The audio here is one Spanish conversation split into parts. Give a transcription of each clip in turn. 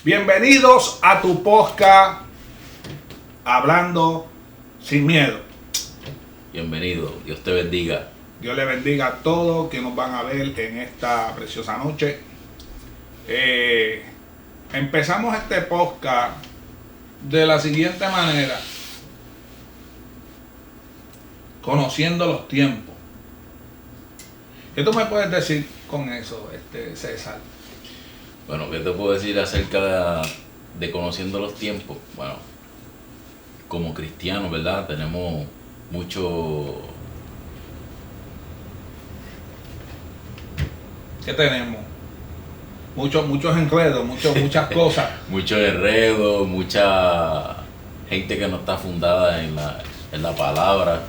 Bienvenidos a tu podcast Hablando Sin Miedo. Bienvenido, Dios te bendiga. Dios le bendiga a todos que nos van a ver en esta preciosa noche. Empezamos este podcast de la siguiente manera: conociendo los tiempos. ¿Qué tú me puedes decir con eso, César? Bueno, ¿qué te puedo decir acerca de conociendo los tiempos? Bueno, como cristianos, ¿verdad? Tenemos mucho... ¿Qué tenemos? Muchos enredos, muchas cosas. mucho enredo, mucha gente que no está fundada en la palabra,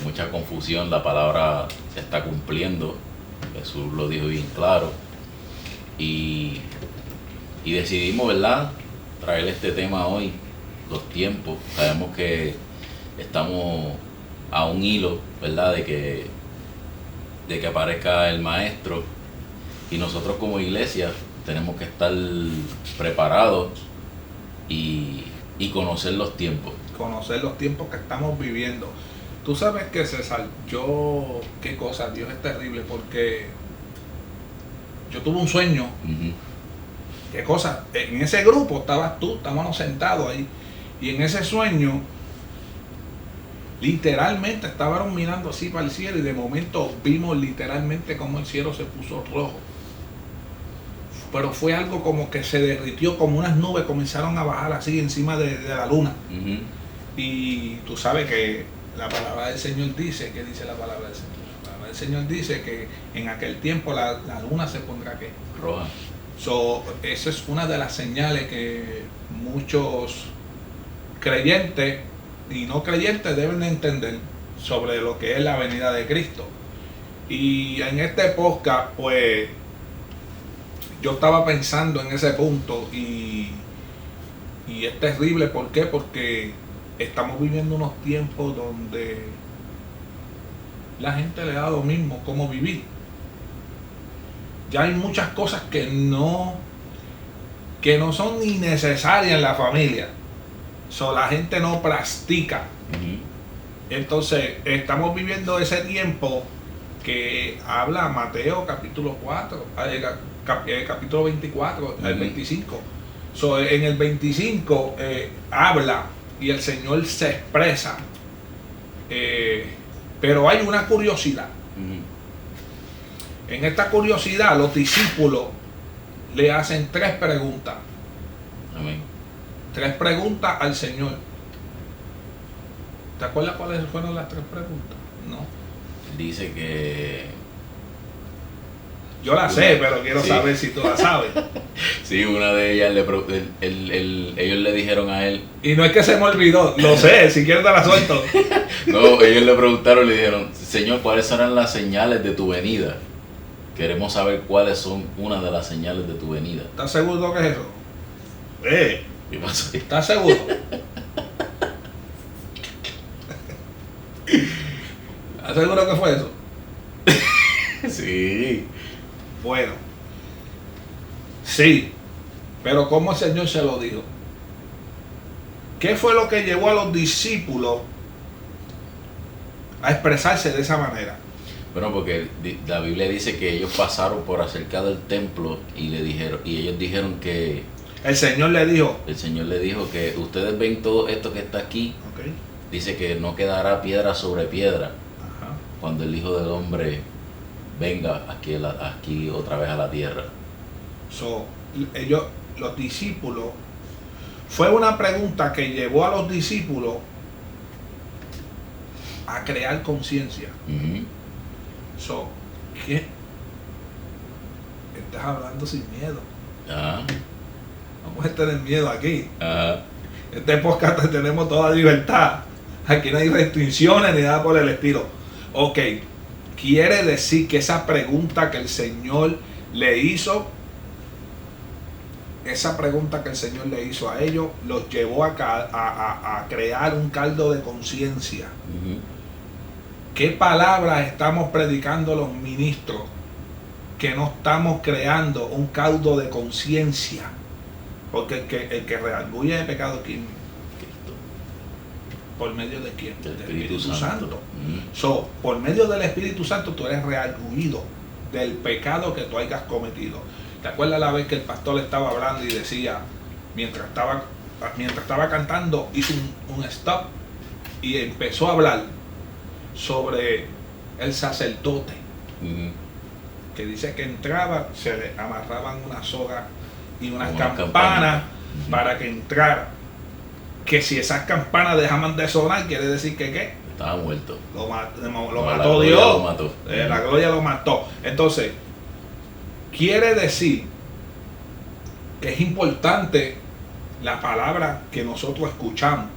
mucha confusión. La palabra se está cumpliendo, Jesús lo dijo bien claro, y decidimos, ¿verdad?, traer este tema hoy, los tiempos. Sabemos que estamos a un hilo, ¿verdad?, de que aparezca el maestro, y nosotros como iglesia tenemos que estar preparados y conocer los tiempos. Conocer los tiempos que estamos viviendo. Tú sabes que, César, qué cosa, Dios es terrible, porque yo tuve un sueño. Uh-huh. Qué cosa, en ese grupo estabas tú, estábamos sentados ahí, y en ese sueño literalmente estábamos mirando así para el cielo, y de momento vimos literalmente cómo el cielo se puso rojo. Pero fue algo como que se derritió, como unas nubes comenzaron a bajar así encima de la luna. Uh-huh. Y tú sabes que la palabra del Señor dice, ¿qué dice la palabra del Señor? La palabra del Señor dice que en aquel tiempo la luna se pondrá ¿qué? Roja. Esa es una de las señales que muchos creyentes y no creyentes deben de entender sobre lo que es la venida de Cristo. Y en este podcast, pues, yo estaba pensando en ese punto, y es terrible. ¿Por qué? Porque estamos viviendo unos tiempos donde la gente le da lo mismo cómo vivir. Ya hay muchas cosas que no son ni necesarias en la familia. La gente no practica. Uh-huh. Entonces, estamos viviendo ese tiempo que habla Mateo capítulo 4, capítulo 24, Uh-huh. el 25. En el 25 habla y el Señor se expresa. Pero hay una curiosidad. Uh-huh. En esta curiosidad, los discípulos le hacen 3 preguntas. Amén. 3 preguntas al Señor. ¿Te acuerdas cuáles fueron las 3 preguntas? No. Dice que... Yo la sé, pero quiero saber si tú la sabes. Sí, una de ellas, ellos le dijeron a él... Y no es que se me olvidó, lo sé, si quieres te la suelto. No, ellos le preguntaron, le dijeron: Señor, ¿cuáles serán las señales de tu venida? Queremos saber cuáles son una de las señales de tu venida. ¿Estás seguro que es eso? ¿Qué pasó? ¿Estás seguro? ¿Estás seguro que fue eso? Sí. Bueno, sí, pero ¿cómo el Señor se lo dijo? ¿Qué fue lo que llevó a los discípulos a expresarse de esa manera? Bueno, porque la Biblia dice que ellos pasaron por acerca del templo y ellos dijeron que... El Señor le dijo. El Señor le dijo que ustedes ven todo esto que está aquí. Okay. Dice que no quedará piedra sobre piedra. Ajá. Cuando el Hijo del Hombre venga aquí otra vez a la tierra. Los discípulos, fue una pregunta que llevó a los discípulos a crear conciencia. Uh-huh. ¿Qué? Estás hablando sin miedo. Ajá. No puedes tener miedo aquí. Ajá. Este podcast tenemos toda libertad. Aquí no hay restricciones ni nada por el estilo. Ok, quiere decir que esa pregunta que el Señor le hizo, a ellos, los llevó a crear un caldo de conciencia. Uh-huh. ¿Qué palabras estamos predicando los ministros? Que no estamos creando un caldo de conciencia. Porque el que redarguye de pecado, ¿quién? Cristo. ¿Por medio de quién? Del Del Espíritu Santo. So, por medio del Espíritu Santo tú eres redarguido del pecado que tú hayas cometido. ¿Te acuerdas la vez que el pastor estaba hablando y decía, mientras estaba cantando, hizo un stop y empezó a hablar sobre el sacerdote, que dice que entraba, se le amarraban una soga y unas campanas para que entrara, que si esas campanas dejaban de sonar, quiere decir que ¿qué? Estaba muerto. Lo No, mató la Dios. gloria lo mató. La gloria lo mató. Entonces, quiere decir que es importante la palabra que nosotros escuchamos.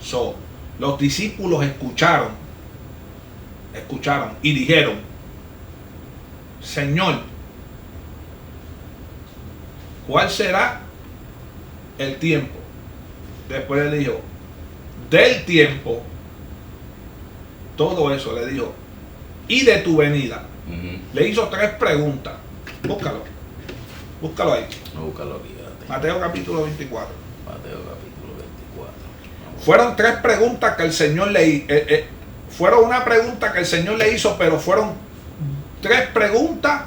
So, los discípulos escucharon y dijeron, Señor, ¿cuál será el tiempo? Después le dijo, del tiempo, todo eso le dijo, y de tu venida. Le hizo 3 preguntas. Búscalo ahí. No, búscalo aquí. Date. Mateo capítulo 24. Mateo capítulo 24. Fueron 3 preguntas que el Señor le hizo. Fueron una pregunta que el Señor le hizo, pero fueron 3 preguntas.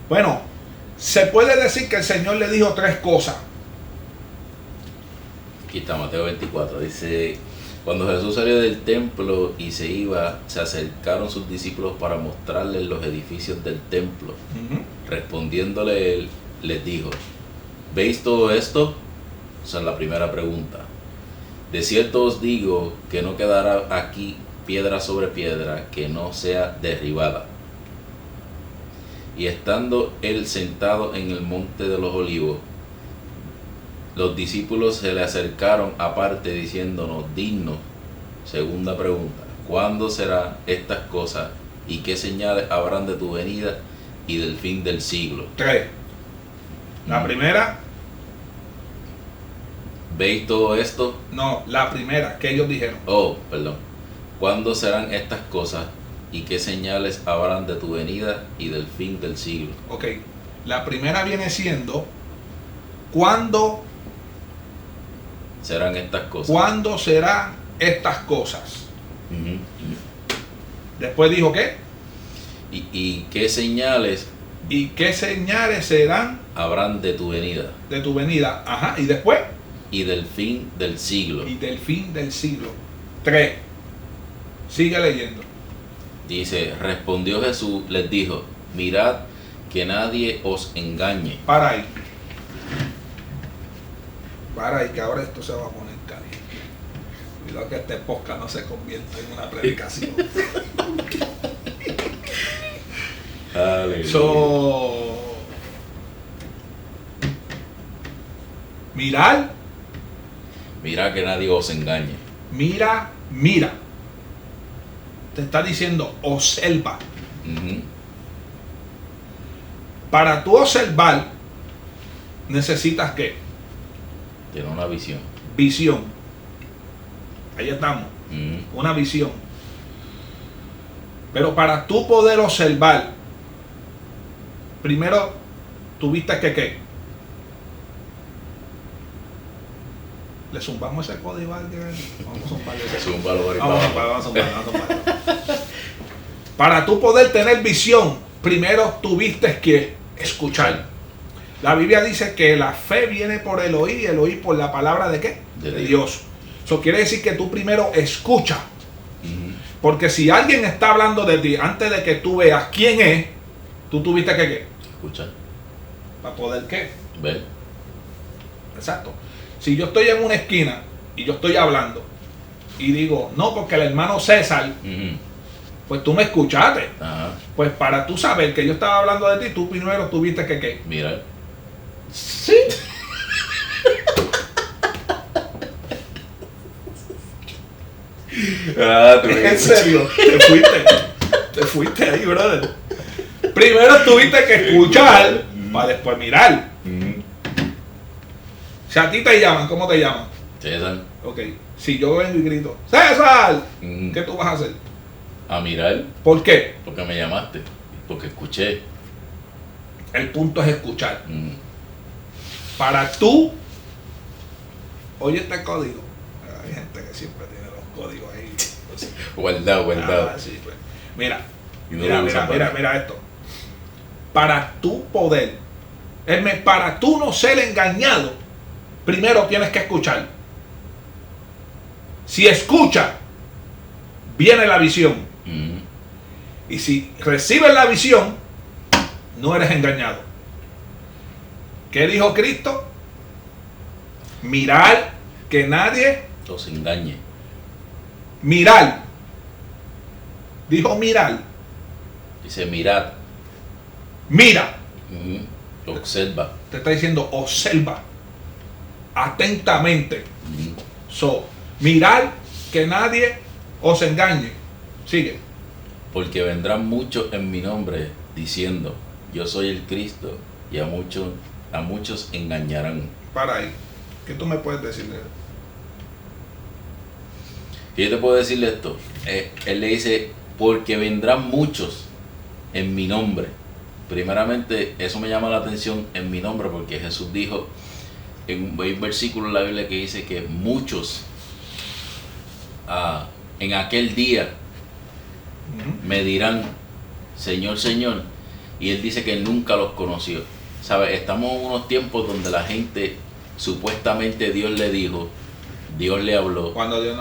Bueno, se puede decir que el Señor le dijo 3 cosas. Aquí está Mateo 24. Dice, cuando Jesús salió del templo y se iba, se acercaron sus discípulos para mostrarles los edificios del templo. Respondiéndole él, les dijo, ¿veis todo esto? Esa es la primera pregunta. De cierto os digo que no quedará aquí piedra sobre piedra que no sea derribada. Y estando él sentado en el monte de los olivos, los discípulos se le acercaron aparte diciéndonos, dignos. Segunda pregunta, ¿cuándo serán estas cosas y qué señales habrán de tu venida y del fin del siglo? 3. La primera. ¿Veis todo esto? No, la primera que ellos dijeron. Oh, perdón. ¿Cuándo serán estas cosas y qué señales habrán de tu venida y del fin del siglo? Ok, la primera viene siendo, ¿cuándo serán estas cosas? ¿Cuándo serán estas cosas? Después dijo, ¿qué? ¿Y qué señales? ¿Y qué señales serán? Habrán de tu venida. De tu venida, ajá, y después. Y del fin del siglo. Y del fin del siglo. 3. Sigue leyendo. Dice, respondió Jesús, les dijo, mirad que nadie os engañe. Para ahí, que ahora esto se va a poner caliente. Cuidado que este podcast no se convierta en una predicación. Mira que nadie os engañe. Mira. Te está diciendo, observa. Para tú observar, necesitas ¿qué? Tiene una visión. Visión. Ahí estamos. Una visión. Pero para tú poder observar, primero tuviste que ¿qué? Le zumbamos ese código. Vamos a zumbarle ese código. Vamos a zumbarlo. Para tú poder tener visión, primero tuviste que escuchar. La Biblia dice que la fe viene por el oír y el oír por la palabra ¿de qué? De Dios. Eso quiere decir que tú primero escuchas. Porque si alguien está hablando de ti antes de que tú veas quién es, tú tuviste que ¿qué? Escuchar. Para poder ¿qué? Ver. Exacto. Si yo estoy en una esquina y yo estoy hablando y digo, no, porque el hermano César, pues tú me escuchaste. Pues para tú saber que yo estaba hablando de ti, tú primero tuviste que ¿qué? Mirar. Sí. En serio, te fuiste ahí, brother. Primero tuviste que escuchar para después mirar. Si a ti te llaman, ¿cómo te llaman? César. Ok, si yo vengo y grito, ¡César! ¿Qué tú vas a hacer? A mirar. ¿Por qué? Porque me llamaste. Porque escuché. El punto es escuchar. para tú, oye este código. Hay gente que siempre tiene los códigos ahí. Guardado. Sí, pues. Mira, Y no lo usan para- mira esto. Para tu poder, para tú no ser engañado, primero tienes que escuchar. Si escucha, viene la visión. Ujú. Y si recibes la visión, no eres engañado. ¿Qué dijo Cristo? Mirar que nadie, Los engañe. mirar. Dijo mirar. Dice, mirad. Mira. Ujú. Observa. Te está diciendo observa atentamente. Ujú. So, mirar que nadie os engañe. Sigue. Porque vendrán muchos en mi nombre diciendo, yo soy el Cristo, y a muchos engañarán. Para ahí. ¿Qué tú me puedes decir de él? ¿Qué yo te puedo decirle esto? Él le dice, porque vendrán muchos en mi nombre. Primeramente, eso me llama la atención, en mi nombre, porque Jesús dijo, hay un versículo en la Biblia que dice que muchos en aquel día me dirán, Señor, Señor, y Él dice que nunca los conoció. ¿Sabes? Estamos en unos tiempos donde la gente, supuestamente Dios le dijo, Dios le habló, Cuando Dios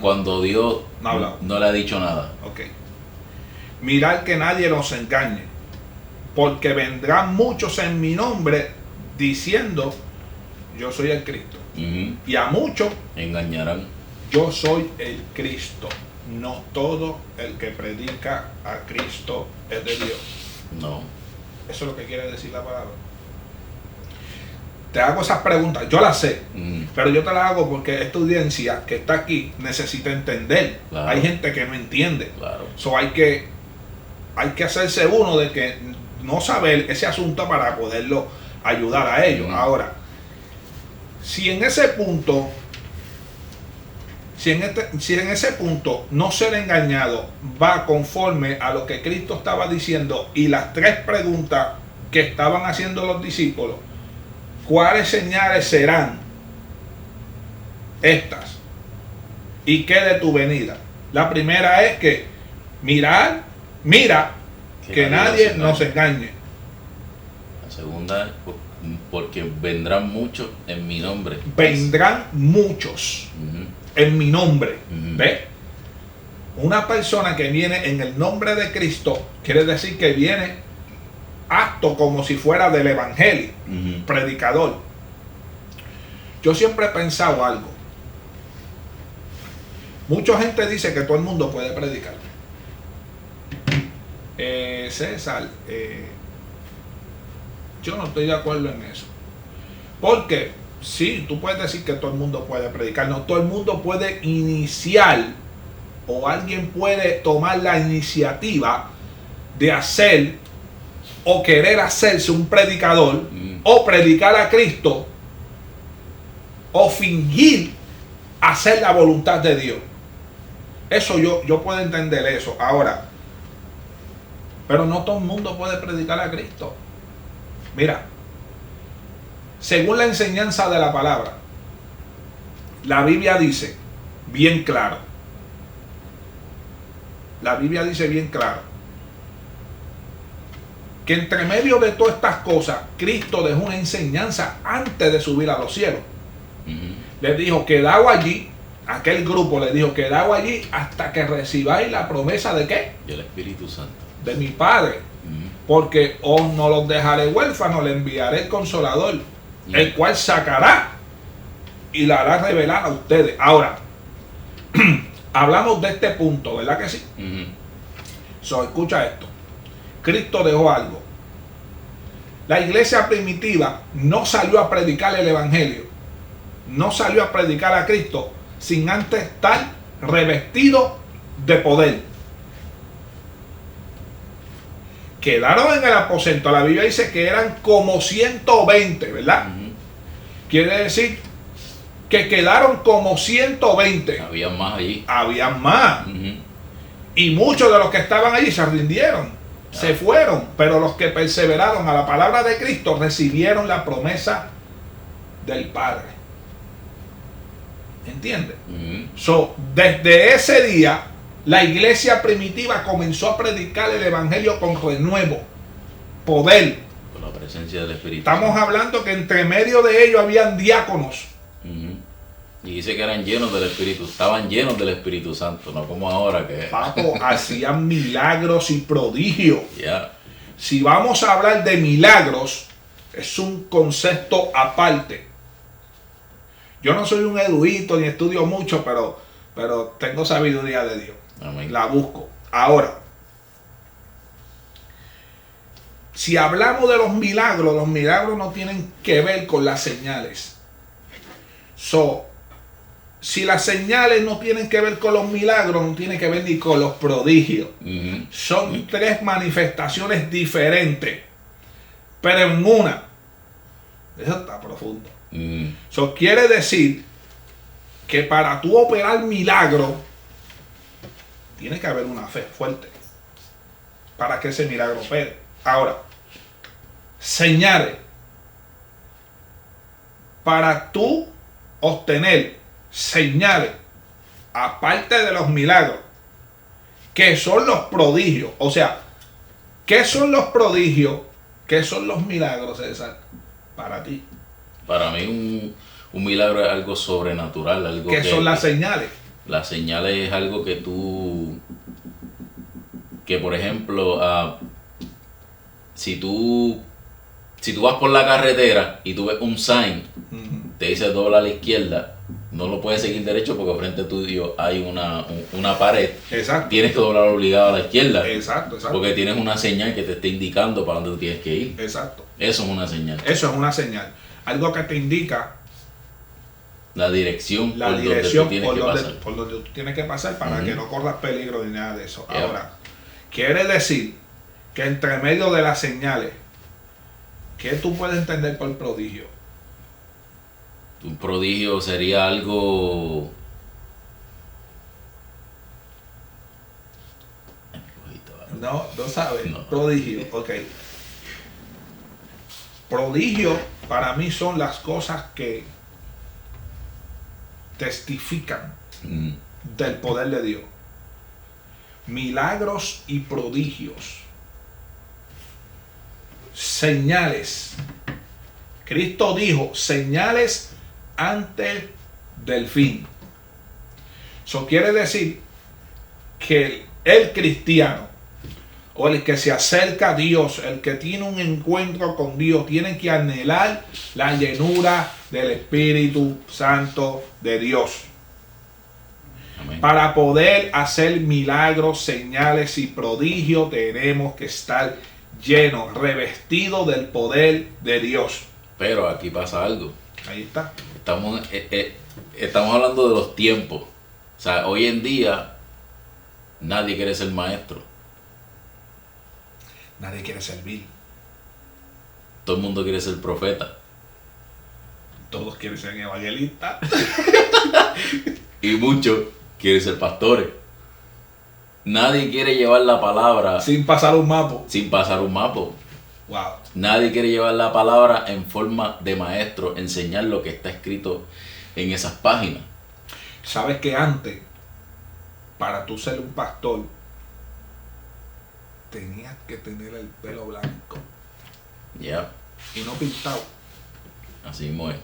cuando Dios no ha hablado. no le ha dicho nada. Ok. Mirar que nadie los engañe, porque vendrán muchos en mi nombre diciendo, yo soy el Cristo. Ujú. Y a muchos, Engañarán. yo soy el Cristo. No todo el que predica a Cristo es de Dios. No. Eso es lo que quiere decir la palabra. Te hago esas preguntas, yo las sé, Ujú. pero yo te las hago porque esta audiencia que está aquí necesita entender. Claro. Hay gente que no entiende. Claro. So hay que hacerse uno de que no saber ese asunto para poderlo ayudar a ellos. Ujú. Ahora, si en ese punto, si en ese punto no ser engañado va conforme a lo que Cristo estaba diciendo y las tres preguntas que estaban haciendo los discípulos, ¿cuáles señales serán estas? ¿Y qué de tu venida? La primera es que mira que nadie nos engañe. La segunda es porque vendrán muchos en mi nombre. Vendrán muchos Ujú. en mi nombre. Ujú. ¿Ves? Una persona que viene en el nombre de Cristo quiere decir que viene apto como si fuera del evangelio, Ujú. predicador. Yo siempre he pensado algo. Mucha gente dice que todo el mundo puede predicar. César, yo no estoy de acuerdo en eso. Porque sí, tú puedes decir que todo el mundo puede predicar. No, todo el mundo puede iniciar o alguien puede tomar la iniciativa de hacer o querer hacerse un predicador o predicar a Cristo o fingir hacer la voluntad de Dios. Eso yo puedo entender eso. Ahora, pero no todo el mundo puede predicar a Cristo. Mira, según la enseñanza de la palabra, la Biblia dice bien claro. La Biblia dice bien claro que entre medio de todas estas cosas, Cristo dejó una enseñanza antes de subir a los cielos. Ujú. Le dijo, quedaos allí, aquel grupo le dijo, quedaos allí hasta que recibáis la promesa de ¿qué? Y el Espíritu Santo. De mi Padre. Ujú. Porque os no los dejaré huérfanos, le enviaré el Consolador, el cual sacará y la hará revelar a ustedes. Ahora, hablamos de este punto, ¿verdad que sí? Ujú. So, escucha esto. Cristo dejó algo. La iglesia primitiva no salió a predicar el evangelio, no salió a predicar a Cristo sin antes estar revestido de poder. Quedaron en el aposento. La Biblia dice que eran como 120, ¿verdad? Ujú. Quiere decir que quedaron como 120. Había más allí. Había más. Ujú. Y muchos de los que estaban allí se rindieron, se fueron, pero los que perseveraron a la palabra de Cristo recibieron la promesa del Padre. ¿Entiendes? Ujú. Desde ese día, la iglesia primitiva comenzó a predicar el evangelio con renuevo, poder. Con la presencia del Espíritu Estamos Santo. hablando que entre medio de ellos habían diáconos. Ujú. Y dice que eran llenos del Espíritu, estaban llenos del Espíritu Santo, no como ahora que... Papo, hacían milagros y prodigios. Ya. Si vamos a hablar de milagros, es un concepto aparte. Yo no soy un erudito ni estudio mucho, pero tengo sabiduría de Dios. Amén. La busco. Ahora, si hablamos de los milagros no tienen que ver con las señales. Si las señales no tienen que ver con los milagros, no tienen que ver ni con los prodigios. Ujú. Son tres manifestaciones diferentes, pero en una. Eso está profundo. Ujú. Quiere decir que para tú operar milagro, tiene que haber una fe fuerte para que ese milagro opere. Ahora, señales. Para tú obtener señales, aparte de los milagros, que son los prodigios. O sea, ¿qué son los prodigios? ¿Qué son los milagros, César? Para ti. Para mí un milagro es algo sobrenatural, algo ¿Qué son las señales? las señales es algo que por ejemplo, si tú vas por la carretera y tú ves un sign, te dice dobla a la izquierda, no lo puedes seguir derecho porque frente tuyo hay una pared. Exacto. Tienes que doblar obligado a la izquierda. Exacto. Porque tienes una señal que te está indicando para dónde tú tienes que ir. Exacto. Eso es una señal. Eso es una señal. Algo que te indica La dirección la por dirección donde tú tienes que pasar. por donde tú tienes que pasar para que no corras peligro ni nada de eso. Yeah. Ahora, quiere decir que entre medio de las señales, ¿qué tú puedes entender por prodigio? Un prodigio sería algo... No sabes. No. Prodigio, ok. Prodigio para mí son las cosas que testifican del poder de Dios. Milagros y prodigios. Señales. Cristo dijo, señales antes del fin. Eso quiere decir que el cristiano o el que se acerca a Dios, el que tiene un encuentro con Dios, tiene que anhelar la llenura del Espíritu Santo de Dios. Amén. Para poder hacer milagros, señales y prodigios, tenemos que estar llenos, revestidos del poder de Dios. Pero aquí pasa algo. Ahí está. Estamos hablando de los tiempos. O sea, hoy en día nadie quiere ser maestro. Nadie quiere servir. Todo el mundo quiere ser profeta. Todos quieren ser evangelistas. Y muchos quieren ser pastores. Nadie quiere llevar la palabra Sin pasar un mapa. sin pasar un mapa. Wow. Nadie quiere llevar la palabra en forma de maestro, enseñar lo que está escrito en esas páginas. Sabes que antes, para tú ser un pastor, tenías que tener el pelo blanco Ya, y no pintado. así mismo es.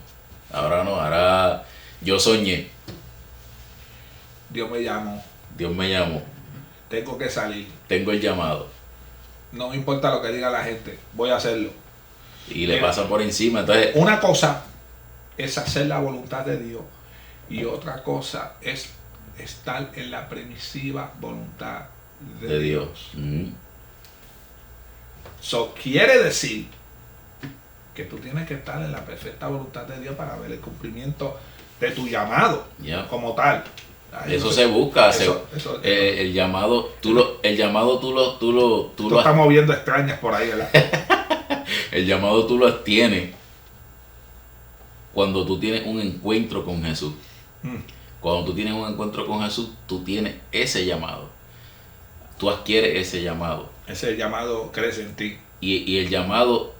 Ahora no, ahora yo soñé, Dios me llamó, Dios me llamó, tengo que salir. tengo el llamado. No me importa lo que diga la gente, voy a hacerlo. Y le Mira, pasa por encima. Entonces, una cosa es hacer la voluntad de Dios y otra cosa es estar en la permisiva voluntad de Dios. Eso quiere decir que tú tienes que estar en la perfecta voluntad de Dios para ver el cumplimiento de tu llamado como tal. Ay, eso no se sé. busca. Eso. El llamado, tú lo Estás moviendo extrañas por ahí, ¿verdad? el llamado tú lo tienes cuando tú tienes un encuentro con Jesús. Cuando tú tienes un encuentro con Jesús, tú tienes ese llamado. Tú adquieres ese llamado. Ese llamado crece en ti. Y el llamado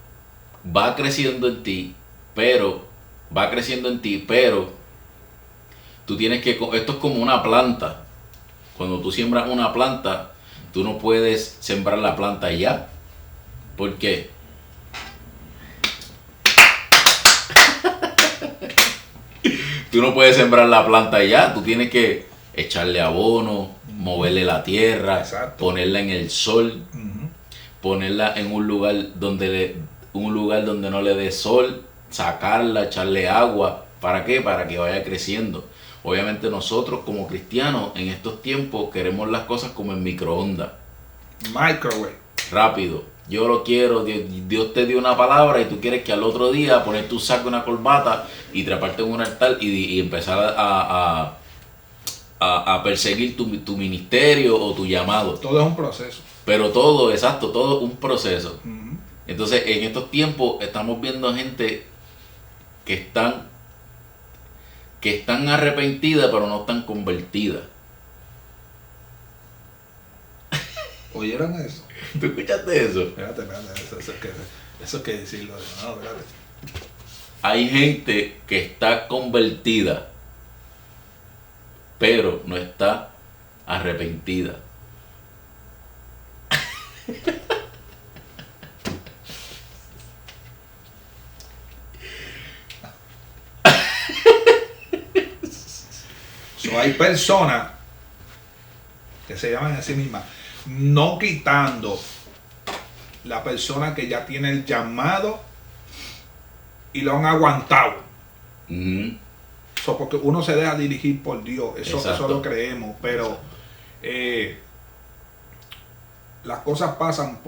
va creciendo en ti, pero va creciendo en ti, pero tú tienes que, esto es como una planta. Cuando tú siembras una planta, tú no puedes sembrar la planta ya. ¿Por qué? Tú no puedes sembrar la planta ya, tú tienes que echarle abono, moverle la tierra, Exacto. ponerla en el sol, Ujú. ponerla en un lugar donde no le dé sol, sacarla, echarle agua. ¿Para qué? Para que vaya creciendo. Obviamente nosotros como cristianos en estos tiempos queremos las cosas como en microondas. Microwave. Rápido. Yo lo quiero, Dios te dio una palabra y tú quieres que al otro día poner tu saco, una corbata y treparte en un altar y empezar a perseguir tu ministerio o tu llamado. Todo es un proceso. Pero todo, exacto, todo es un proceso. Ujú. Entonces, en estos tiempos estamos viendo gente que están arrepentidas, pero no están convertidas. ¿Oyeron eso? ¿Tú escuchaste eso? Espérate, eso es que decirlo. No, espérate. Hay gente que está convertida, pero no está arrepentida. So, hay personas que se llaman a sí mismas, no quitando la persona que ya tiene el llamado y lo han aguantado. Ujú. So, porque uno se deja dirigir por Dios, eso Exacto. lo creemos, pero las cosas pasan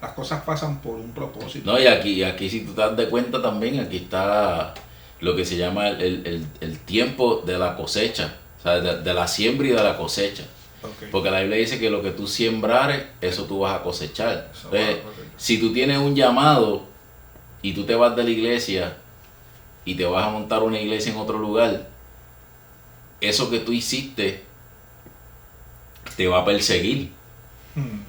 las cosas pasan por un propósito. No, y aquí si tú te das de cuenta también, aquí está lo que se llama el tiempo de la cosecha, o sea, de la siembra y de la cosecha. Okay. Porque la Biblia dice que lo que tú siembrares, eso tú vas a cosechar. Eso Entonces, va a cosechar. si tú tienes un llamado y tú te vas de la iglesia y te vas a montar una iglesia en otro lugar, eso que tú hiciste te va a perseguir. Hmm.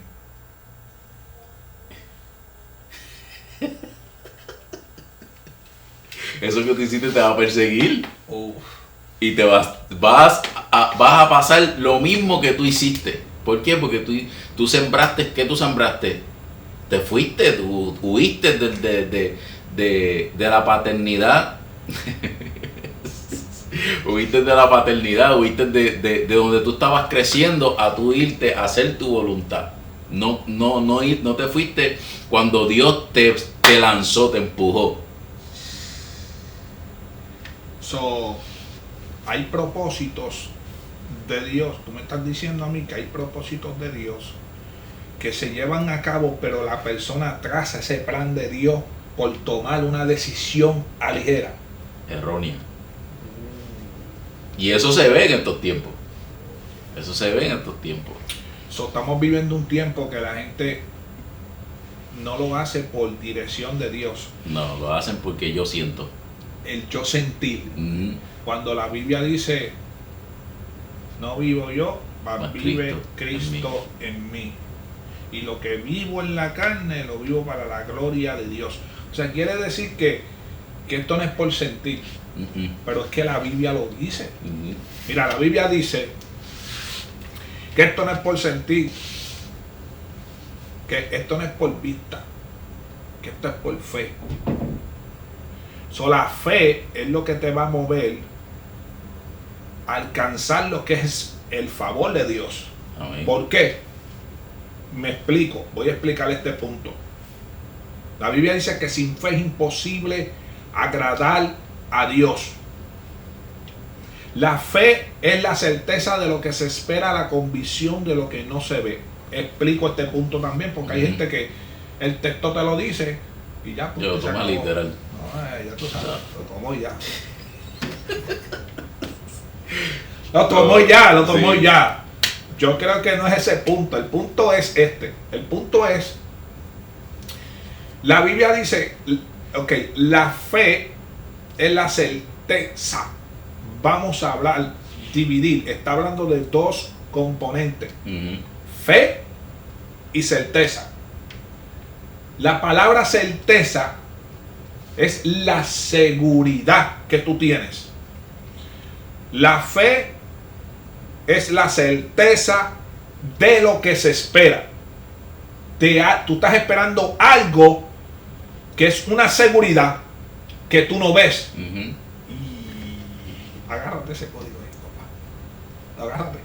Eso que tú hiciste te va a perseguir. Uf. Y te vas a pasar lo mismo que tú hiciste. ¿Por qué? Porque tú sembraste, ¿qué tú sembraste? Te fuiste, tú huiste de la paternidad. Huiste de la paternidad, huiste de donde tú estabas creciendo a tú irte a hacer tu voluntad. No te fuiste cuando Dios te lanzó, te empujó. So, hay propósitos de Dios. Tú me estás diciendo a mí que hay propósitos de Dios que se llevan a cabo, pero la persona traza ese plan de Dios por tomar una decisión a ligera. Errónea. Y eso se ve en estos tiempos. Eso se ve en estos tiempos. So, estamos viviendo un tiempo que la gente no lo hace por dirección de Dios. No, lo hacen porque yo siento. El yo sentir. Ujú. Cuando la Biblia dice, no vivo yo, mas vive Cristo en mí. Y lo que vivo en la carne, lo vivo para la gloria de Dios. O sea, quiere decir que esto no es por sentir, Ujú. pero es que la Biblia lo dice. Ujú. Mira, la Biblia dice que esto no es por sentir, que esto no es por vista, que esto es por fe. So, la fe es lo que te va a mover a alcanzar lo que es el favor de Dios. Amén. ¿Por qué? Me explico, voy a explicar este punto. La Biblia dice que sin fe es imposible agradar a Dios. La fe es la certeza de lo que se espera, la convicción de lo que no se ve. Explico este punto también, porque hay gente que el texto te lo dice y ya. Yo lo se tomo acabó. literal. No, ya tú sabes, lo tomó ya. Lo tomó ya, lo tomó Sí. ya. Yo creo que no es ese punto. El punto es este. El punto es, la Biblia dice, ok, la fe es la certeza. Vamos a hablar, dividir. Está hablando de dos componentes. Ujú. Fe y certeza. La palabra certeza es la seguridad que tú tienes. La fe es la certeza de lo que se espera. Tú estás esperando algo que es una seguridad que tú no ves. Ujú. Y agárrate ese código ahí, papá. Agárrate.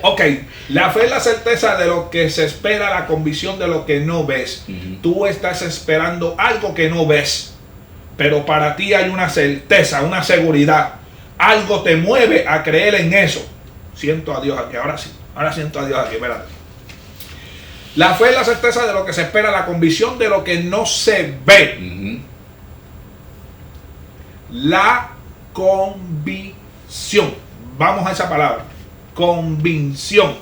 Ok, la fe es la certeza de lo que se espera, la convicción de lo que no ves. Ujú. Tú estás esperando algo que no ves, pero para ti hay una certeza, una seguridad. Algo te mueve a creer en eso. Siento a Dios aquí, ahora sí. Ahora siento a Dios aquí, espérate. La fe es la certeza de lo que se espera, la convicción de lo que no se ve. Ujú. La convicción. Vamos a esa palabra. Convicción.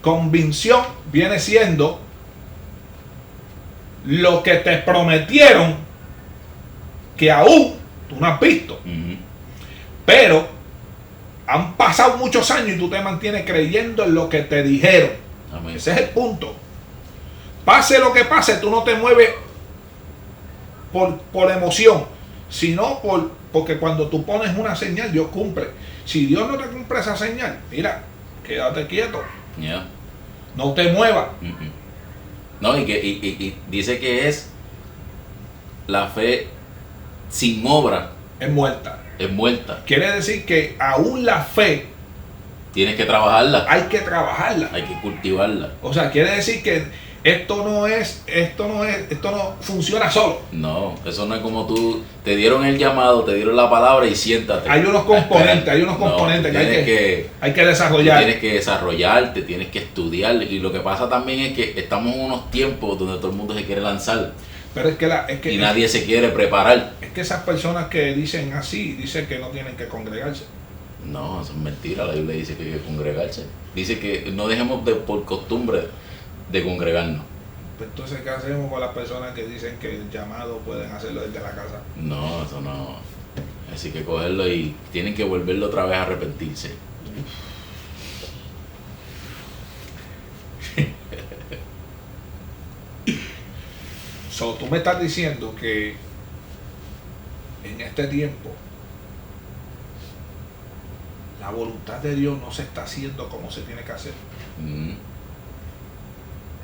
Convicción viene siendo lo que te prometieron que aún tú no has visto. Ujú. Pero han pasado muchos años y tú te mantienes creyendo en lo que te dijeron. Amén. Ese es el punto. Pase lo que pase, tú no te mueves por emoción, sino porque cuando tú pones una señal, Dios cumple. Si Dios no te cumple esa señal, mira, quédate quieto, Ya. no te muevas. Ujú. No, y dice que es la fe sin obra Es muerta. es muerta. Quiere decir que aún la fe Tienes que trabajarla, hay que trabajarla. hay que cultivarla. O sea, quiere decir que esto no funciona solo. No, eso no es como tú, te dieron el llamado, te dieron la palabra y siéntate. Hay unos componentes, que hay que tú desarrollar. tienes que desarrollarte, tienes que estudiar. Y lo que pasa también es que estamos en unos tiempos donde todo el mundo se quiere lanzar Pero es que y nadie se quiere preparar. es que esas personas que dicen así, dicen que no tienen que congregarse. No, eso es mentira. La Biblia dice que hay que congregarse. Dice que no dejemos por costumbre de congregarnos. Pues entonces, ¿qué hacemos con las personas que dicen que el llamado pueden hacerlo desde la casa? No, eso no. Así que cogerlo y tienen que volverlo otra vez a arrepentirse. So, tú me estás diciendo que en este tiempo la voluntad de Dios no se está haciendo como se tiene que hacer. Ujú,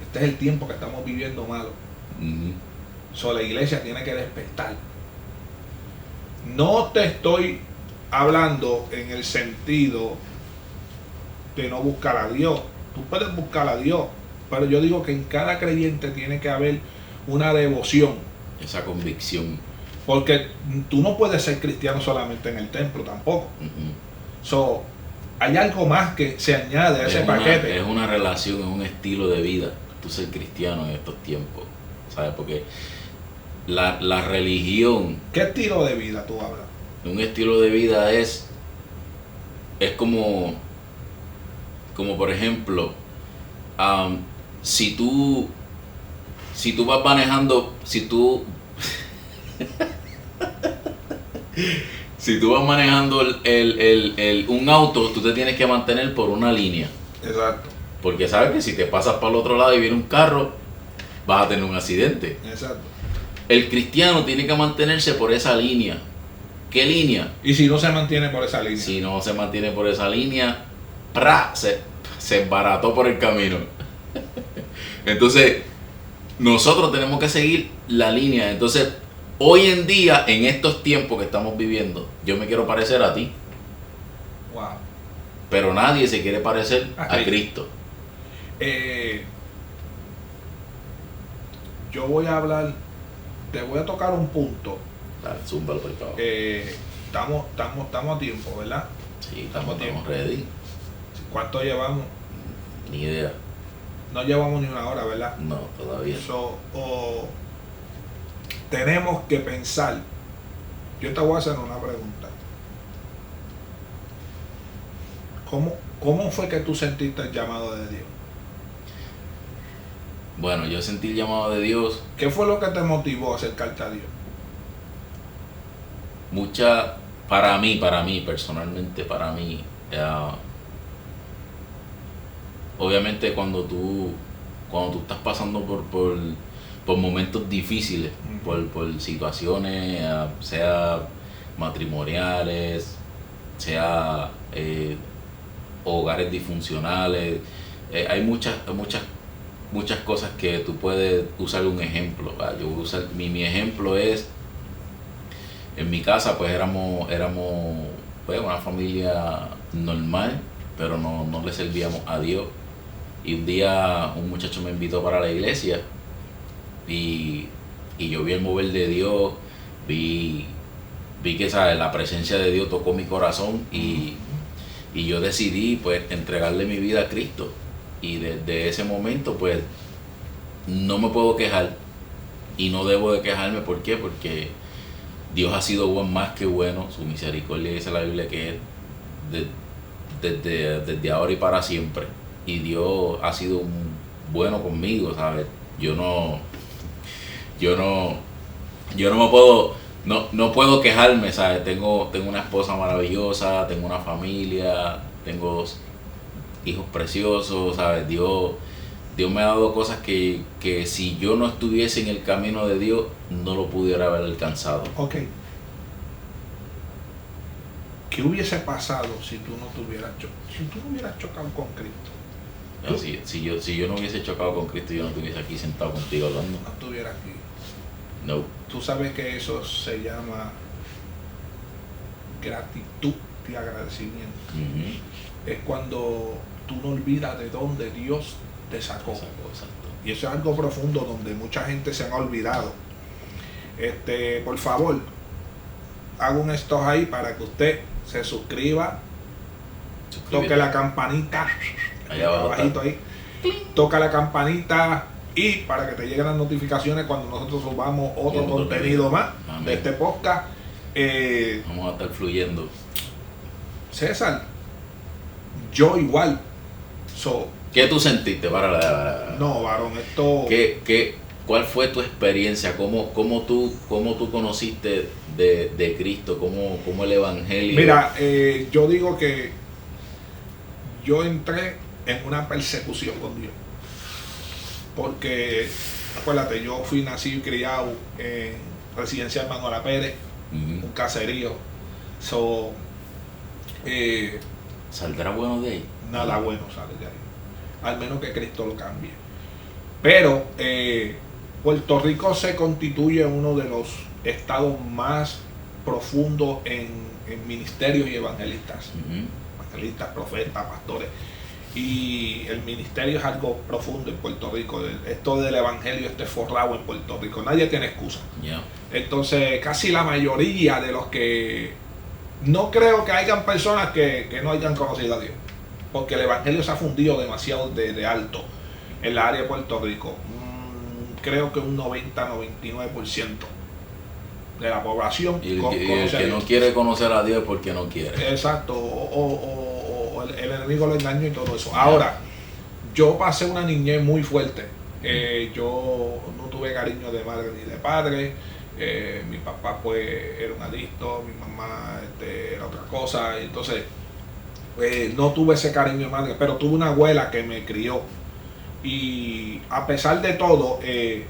Este es el tiempo que estamos viviendo malo. ujú. So, la iglesia tiene que despertar. No te estoy hablando en el sentido de no buscar a Dios. Tú puedes buscar a Dios, pero yo digo que en cada creyente tiene que haber una devoción. Esa convicción. Porque tú no puedes ser cristiano solamente en el templo tampoco. Ujú. So, hay algo más que se añade a ese paquete. Es una relación, es un estilo de vida. Tú ser cristiano en estos tiempos, ¿sabes? Porque la religión, ¿Qué estilo de vida tú hablas? un estilo de vida es como por ejemplo, si tú vas manejando, si tú vas manejando un auto, tú te tienes que mantener por una línea. Exacto, Porque sabes que si te pasas para el otro lado y viene un carro, vas a tener un accidente. exacto. El cristiano tiene que mantenerse por esa línea. ¿Qué línea? Y si no se mantiene por esa línea. Si no se mantiene por esa línea, ¡pra! Se embarató por el camino. Entonces, nosotros tenemos que seguir la línea. Entonces, hoy en día, en estos tiempos que estamos viviendo, yo me quiero parecer a ti, Wow. pero nadie se quiere parecer A a Cristo. Yo voy a hablar, te voy a tocar un punto. Dale, zúmbalo por favor. Estamos a tiempo, ¿verdad? Sí, estamos estamos ready. ¿Cuánto llevamos? Ni idea. No llevamos ni una hora, ¿verdad? No, todavía. Tenemos que pensar. Yo te voy a hacer una pregunta. ¿Cómo fue que tú sentiste el llamado de Dios? Bueno, yo sentí el llamado de Dios. ¿Qué fue lo que te motivó a acercarte a Dios? Para mí, personalmente, para mí, obviamente cuando cuando tú estás pasando por momentos difíciles, por situaciones, sea matrimoniales, sea hogares disfuncionales, hay muchas cosas que tú puedes usar un ejemplo. Yo voy a usar, mi ejemplo es, en mi casa pues éramos pues, una familia normal, pero no le servíamos a Dios. Y un día un muchacho me invitó para la iglesia y yo vi el mover de Dios, vi que, ¿sabes?, la presencia de Dios tocó mi corazón y yo decidí pues entregarle mi vida a Cristo. Y desde ese momento pues no me puedo quejar y no debo de quejarme. ¿Por qué? Porque Dios ha sido más que bueno. Su misericordia, dice la Biblia, que es desde ahora y para siempre. Y Dios ha sido bueno conmigo, ¿sabes? Yo no me puedo, no puedo quejarme, ¿sabes? Tengo una esposa maravillosa, tengo una familia, tengo hijos preciosos, ¿sabes? Dios me ha dado cosas que si yo no estuviese en el camino de Dios, no lo pudiera haber alcanzado. Ok. ¿Qué hubiese pasado si tú no hubieras chocado con Cristo? No, si yo no hubiese chocado con Cristo, yo no estuviese aquí sentado contigo hablando. No estuviera aquí. No. Tú sabes que eso se llama gratitud y agradecimiento. Es cuando tú no olvidas de dónde Dios te sacó. Exacto. Y eso es algo profundo donde mucha gente se ha olvidado. Por favor, hago un stop ahí para que usted se suscriba, toque la campanita, allá abajo ahí, toca la campanita y para que te lleguen las notificaciones cuando nosotros subamos otro contenido más. Amén. De este podcast. Vamos a estar fluyendo. César, yo igual. ¿Qué tú sentiste? No, varón, esto... ¿Cuál fue tu experiencia? ¿Cómo tú conociste de Cristo? ¿Cómo el Evangelio? Mira, yo digo que yo entré en una persecución con Dios. Porque, acuérdate, yo fui nacido y criado en Residencial Manuela Pérez, un caserío. ¿Saldrá bueno de ahí? Nada bueno sale de ahí. Al menos que Cristo lo cambie. Pero Puerto Rico se constituye uno de los estados más profundos en ministerios y evangelistas. Evangelistas, profetas, pastores. Y el ministerio es algo profundo en Puerto Rico. Esto del evangelio está forrado en Puerto Rico. Nadie tiene excusa. Yeah. Entonces, casi la mayoría de los que... No creo que hayan personas que no hayan conocido a Dios. Porque el evangelio se ha fundido demasiado de alto en la área de Puerto Rico. Creo que un 90-99% de la población y el que no quiere conocer a Dios porque no quiere. Exacto, o el enemigo lo engañó y todo eso. Ahora, yo pasé una niñez muy fuerte. Yo no tuve cariño de madre ni de padre. Mi papá pues era un adicto, mi mamá era otra cosa. Entonces no tuve ese cariño de madre, pero tuve una abuela que me crió. Y a pesar de todo, el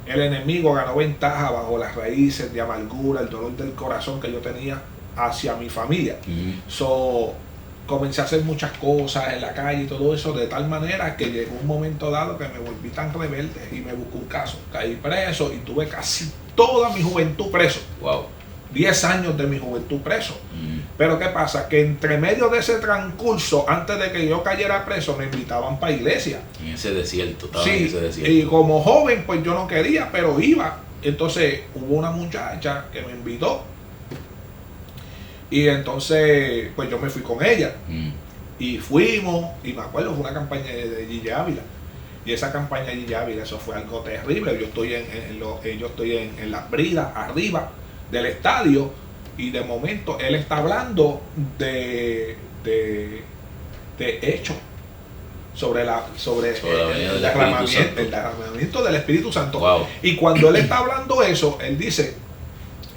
enemigo ganó ventaja bajo las raíces de amargura, el dolor del corazón que yo tenía hacia mi familia. Comencé a hacer muchas cosas en la calle y todo eso, de tal manera que llegó un momento dado que me volví tan rebelde y me buscó un caso. Caí preso y tuve casi toda mi juventud preso. Wow. 10 años de mi juventud preso. Pero ¿qué pasa? Que entre medio de ese transcurso, antes de que yo cayera preso, me invitaban para iglesia. En ese desierto, sí, en ese desierto. Y como joven, pues yo no quería, pero iba. Entonces hubo una muchacha que me invitó. Y entonces, pues yo me fui con ella. Y fuimos, y me acuerdo, fue una campaña de Gille Ávila. Y esa campaña de Gille Ávila, eso fue algo terrible. Yo estoy en las bridas, arriba del estadio, y de momento él está hablando de hechos sobre el derramamiento del Espíritu Santo. Wow. Y cuando él está hablando eso, él dice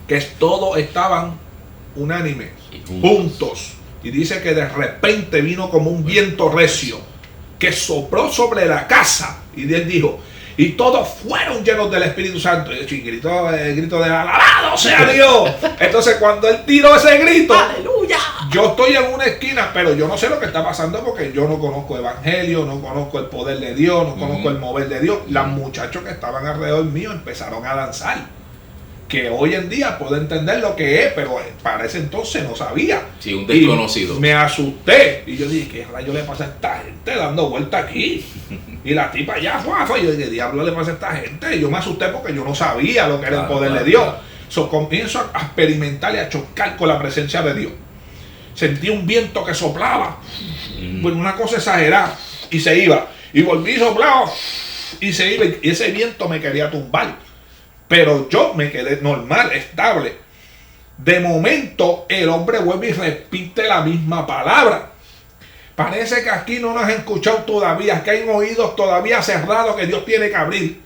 que todos estaban unánimes, juntos, y dice que de repente vino como un viento recio que sopló sobre la casa Y él dijo, y todos fueron llenos del Espíritu Santo. Y el grito de alabado sea Dios. Entonces cuando él tiró ese grito, ¡aleluya! Yo estoy en una esquina, pero yo no sé lo que está pasando porque yo no conozco evangelio, no conozco el poder de Dios, no conozco el mover de Dios. Los muchachos que estaban alrededor mío empezaron a danzar. Que hoy en día puedo entender lo que es, pero para ese entonces no sabía. Sí, un desconocido. Y me asusté. Y yo dije, ¿qué rayo le pasa a esta gente dando vuelta aquí? Y la tipa ya fue. Y yo dije, ¿qué diablo le pasa a esta gente? Y yo me asusté porque yo no sabía lo que era el poder de Dios. So, comienzo a experimentar y a chocar con la presencia de Dios. Sentí un viento que soplaba. Bueno, una cosa exagerada. Y se iba. Y volví y soplaba. Y se iba. Y ese viento me quería tumbar. Pero yo me quedé normal, estable. De momento, el hombre vuelve y repite la misma palabra. Parece que aquí no nos han escuchado todavía, que hay oídos todavía cerrados que Dios tiene que abrir.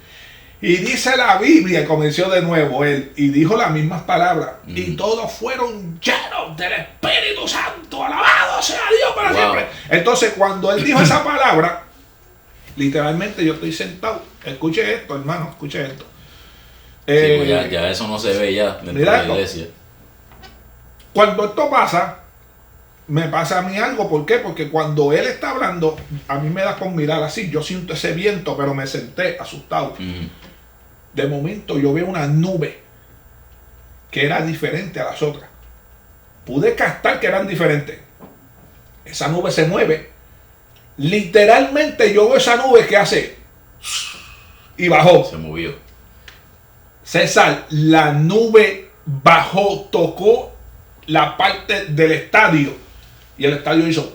Y dice la Biblia, y comenzó de nuevo él, y dijo las mismas palabras. Y todos fueron llenos del Espíritu Santo. Alabado sea Dios para siempre. Entonces, cuando él dijo esa palabra, literalmente yo estoy sentado. Escuche esto, hermano, escuche esto. Pues ya eso no se ve ya dentro de la iglesia. Cuando esto pasa, me pasa a mí algo. ¿Por qué? Porque cuando él está hablando, a mí me da con mirar así. Yo siento ese viento, pero me senté asustado. De momento yo veo una nube que era diferente a las otras. Pude captar que eran diferentes. Esa nube se mueve. Literalmente yo veo esa nube que hace y bajó. Se movió. César, la nube bajó, tocó la parte del estadio y el estadio hizo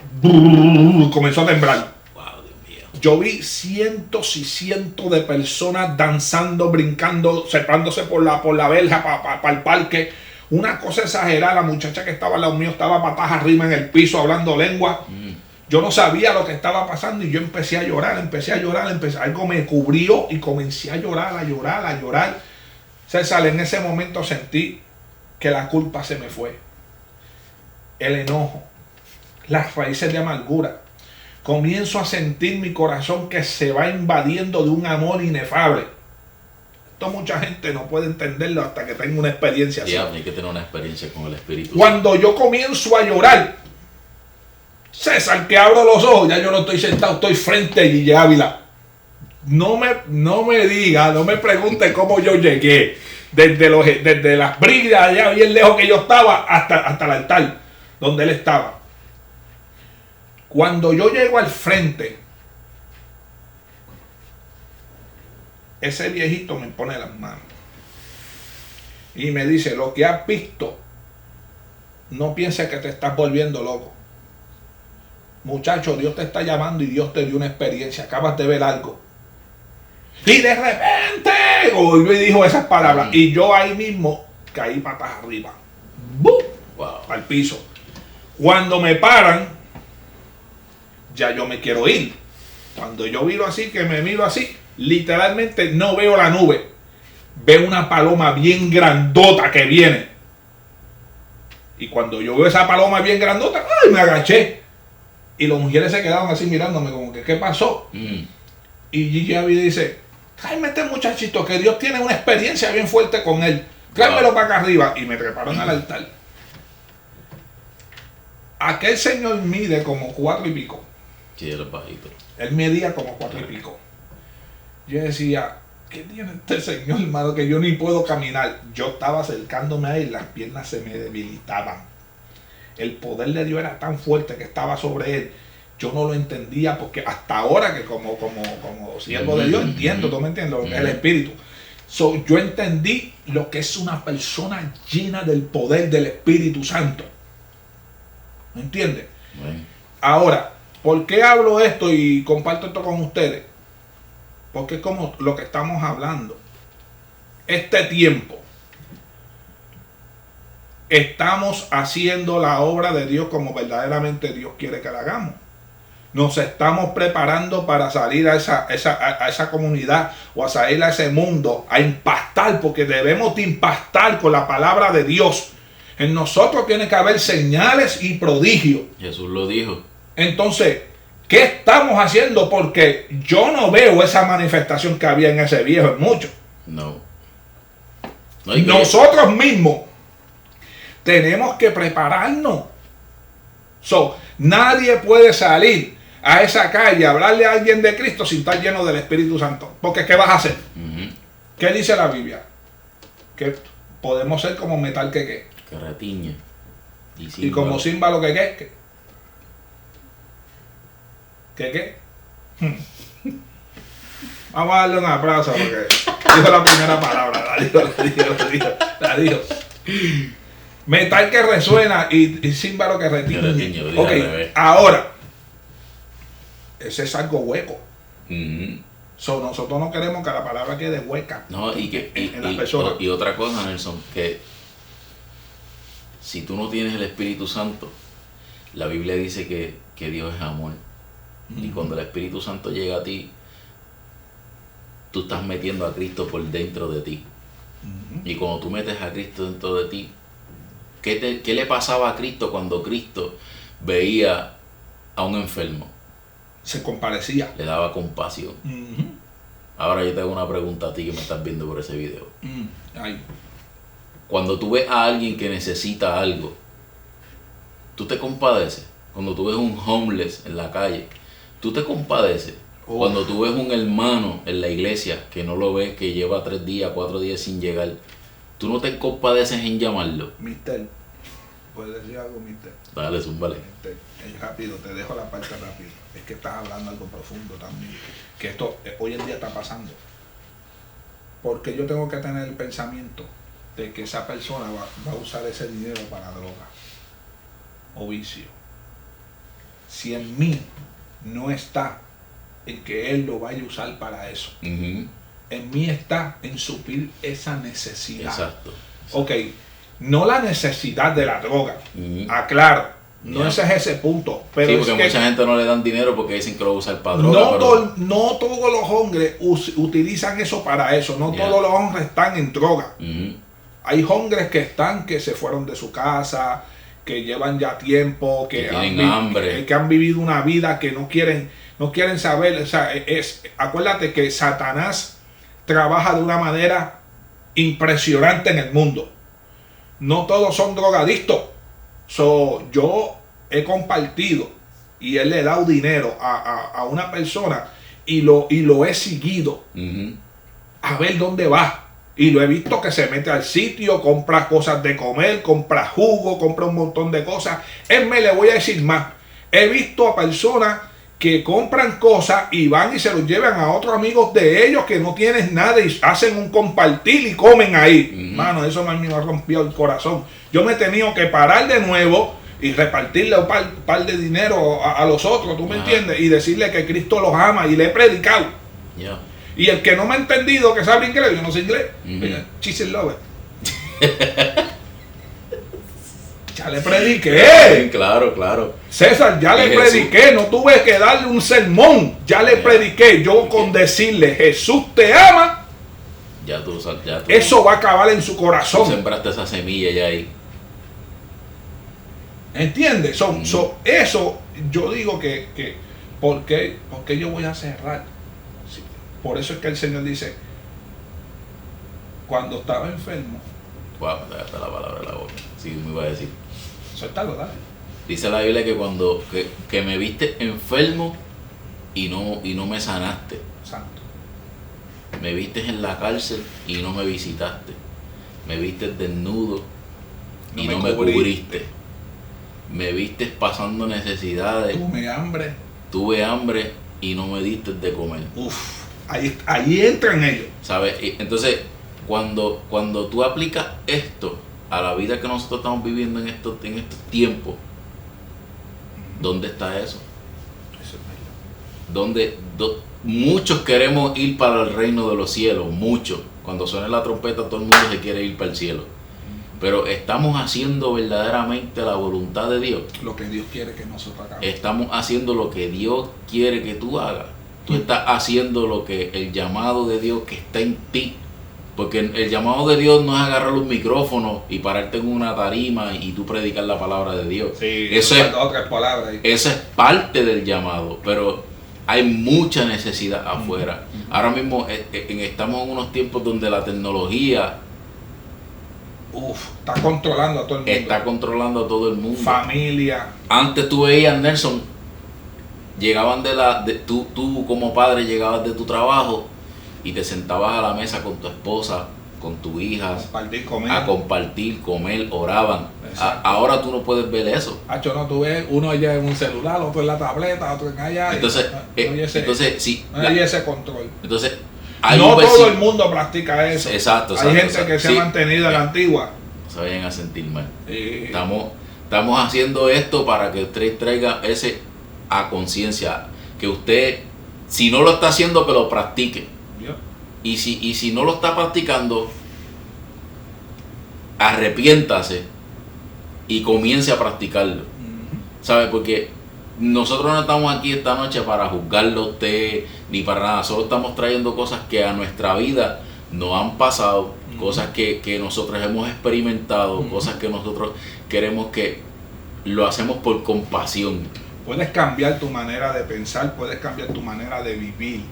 comenzó a temblar. Wow, Dios mío. Yo vi cientos y cientos de personas danzando, brincando, sepándose por la verja para el parque. Una cosa exagerada. La muchacha que estaba al lado mío estaba patas arriba en el piso hablando lengua. Yo no sabía lo que estaba pasando y yo empecé a llorar. Algo me cubrió y comencé a llorar. César, en ese momento sentí que la culpa se me fue. El enojo, las raíces de amargura. Comienzo a sentir mi corazón que se va invadiendo de un amor inefable. Esto mucha gente no puede entenderlo hasta que tenga una experiencia así. Hay que tener una experiencia con el Espíritu. Cuando yo comienzo a llorar, César, que abro los ojos, ya yo no estoy sentado, estoy frente a Guille Ávila. No me diga, no me pregunte cómo yo llegué desde las bridas allá bien lejos que yo estaba hasta el altar donde él estaba. Cuando yo llego al frente, ese viejito me pone las manos y me dice, lo que has visto, no pienses que te estás volviendo loco. Muchacho, Dios te está llamando y Dios te dio una experiencia, acabas de ver algo. Y de repente volvió y dijo esas palabras. Y yo ahí mismo caí patas arriba. ¡Bum! Wow. Al piso. Cuando me paran, ya yo me quiero ir. Cuando yo miro así, que me miro así, literalmente no veo la nube. Veo una paloma bien grandota que viene. Y cuando yo veo esa paloma bien grandota, ¡ay! Me agaché. Y las mujeres se quedaron así mirándome como que, ¿qué pasó? Y Gigi Avi dice, tráeme este muchachito que Dios tiene una experiencia bien fuerte con él. Tráemelo para acá arriba. Y me treparon al altar. Aquel señor mide como 4 y pico. Sí, él es bajito. Él medía como 4 y pico. Yo decía, ¿qué tiene este señor, hermano? Que yo ni puedo caminar. Yo estaba acercándome a él, las piernas se me debilitaban. El poder de Dios era tan fuerte que estaba sobre él. Yo no lo entendía porque hasta ahora que como siervo de Dios entiendo, ¿tú me entiendes? Lo que es el Espíritu. So, yo entendí lo que es una persona llena del poder del Espíritu Santo. ¿Me entiendes? Bueno. Ahora, ¿por qué hablo esto y comparto esto con ustedes? Porque es como lo que estamos hablando. Este tiempo estamos haciendo la obra de Dios como verdaderamente Dios quiere que la hagamos. Nos estamos preparando para salir a esa comunidad o a salir a ese mundo, a impactar, porque debemos de impactar con la palabra de Dios. En nosotros tiene que haber señales y prodigios. Jesús lo dijo. Entonces, ¿Qué estamos haciendo? Porque yo no veo esa manifestación que había en ese viejo en mucho. No. Nosotros mismos tenemos que prepararnos. Nadie puede salir a esa calle a hablarle a alguien de Cristo sin estar lleno del Espíritu Santo. Porque ¿qué vas a hacer? ¿Qué dice la Biblia? Que podemos ser como metal que retiñe. Y como címbalo que ¿Qué? Vamos a darle un aplauso porque dijo la primera palabra. La dijo. Metal que resuena y címbalo que retiñe. Ok, ahora, ese es algo hueco. Nosotros no queremos que la palabra quede hueca. No, en las personas. Y otra cosa, Nelson, que si tú no tienes el Espíritu Santo, la Biblia dice que Dios es amor. Y cuando el Espíritu Santo llega a ti, tú estás metiendo a Cristo por dentro de ti. Y cuando tú metes a Cristo dentro de ti, ¿qué le pasaba a Cristo cuando Cristo veía a un enfermo? Se compadecía. Le daba compasión. Ahora yo te hago una pregunta a ti que me estás viendo por ese video. Cuando tú ves a alguien que necesita algo, ¿tú te compadeces? Cuando tú ves un homeless en la calle, ¿tú te compadeces? Cuando tú ves un hermano en la iglesia que no lo ves, que lleva 3 días, 4 días sin llegar, ¿tú no te compadeces en llamarlo? Mister, ¿puedes decir algo, mister? Dale, zúmbale. Rápido, te dejo la parte rápido. Es que estás hablando algo profundo también. Que esto hoy en día está pasando. Porque yo tengo que tener el pensamiento de que esa persona va a usar ese dinero para droga o vicio. Si en mí no está en que él lo vaya a usar para eso, en mí está en suplir esa necesidad. Exacto. Ok, no la necesidad de la droga, aclaro, no ese es ese punto. Pero sí, porque es que mucha gente no le dan dinero porque dicen que lo va a usar para droga. No todos los hombres utilizan eso para eso, no todos los hombres están en droga. Hay hombres que se fueron de su casa, que llevan ya tiempo, que tienen hambre, que han vivido una vida que no quieren saber. O sea, acuérdate que Satanás trabaja de una manera impresionante en el mundo. No todos son drogadictos. Yo he compartido y él le he dado dinero a una persona y lo he seguido a ver dónde va. Y lo he visto que se mete al sitio, compra cosas de comer, compra jugo, compra un montón de cosas. Le voy a decir más. He visto a personas que compran cosas y van y se los llevan a otros amigos de ellos que no tienen nada y hacen un compartir y comen ahí. Mano, eso a mí me ha rompido el corazón. Yo me he tenido que parar de nuevo y repartirle un par de dinero a los otros, ¿tú me entiendes? Y decirle que Cristo los ama y le he predicado. Y el que no me ha entendido, que sabe inglés, yo no sé inglés, cheese and love. Ya le prediqué. Claro. César, ya le prediqué, no tuve que darle un sermón, ya le prediqué. Yo con decirle Jesús te ama, ya tú eso va a acabar en su corazón. Tú sembraste esa semilla ya ahí. ¿Entiendes? Eso yo digo que ¿por qué yo voy a cerrar? Sí, por eso es que el Señor dice, cuando estaba enfermo. Wow, me dejaste la palabra en la boca. Sí, me iba a decir. Suéltalo, dale. Dice la Biblia que cuando que me viste enfermo y no me sanaste. Santo. Me viste en la cárcel y no me visitaste. Me viste desnudo y no me cubriste. Me viste pasando necesidades. Tuve hambre y no me diste de comer. Ahí entran ellos. ¿Sabes? Entonces, cuando tú aplicas esto a la vida que nosotros estamos viviendo en estos tiempos, ¿dónde está eso? Eso es verdad. Donde muchos queremos ir para el reino de los cielos, muchos. Cuando suene la trompeta todo el mundo se quiere ir para el cielo. Pero estamos haciendo verdaderamente la voluntad de Dios. Lo que Dios quiere que nosotros hagamos. Estamos haciendo lo que Dios quiere que tú hagas. Tú estás haciendo lo que el llamado de Dios que está en ti. Porque el llamado de Dios no es agarrar un micrófono y pararte en una tarima y tú predicar la palabra de Dios. Sí, eso es otras palabras ahí. Esa es parte del llamado, pero hay mucha necesidad afuera. Ahora mismo estamos en unos tiempos donde la tecnología está controlando a todo el mundo. Está controlando a todo el mundo. Familia. Antes tú veías, Nelson, llegaban tú como padre llegabas de tu trabajo y te sentabas a la mesa con tu esposa, con tu hija, a compartir, comer, oraban. Ahora tú no puedes ver eso. No, tú ves uno allá en un celular, otro en la tableta, otro en allá. Entonces hay ese control. Entonces, no todo el mundo practica eso. Exacto. Hay gente que se ha mantenido en la antigua. No se vayan a sentir mal. Estamos haciendo esto para que usted traiga ese a conciencia. Que usted, si no lo está haciendo, que lo practique. Y si no lo está practicando, arrepiéntase y comience a practicarlo. ¿Sabe? Porque nosotros no estamos aquí esta noche para juzgarlo a usted ni para nada. Solo estamos trayendo cosas que a nuestra vida nos han pasado, cosas que nosotros hemos experimentado, cosas que nosotros queremos que lo hacemos por compasión. Puedes cambiar tu manera de pensar, puedes cambiar tu manera de vivir.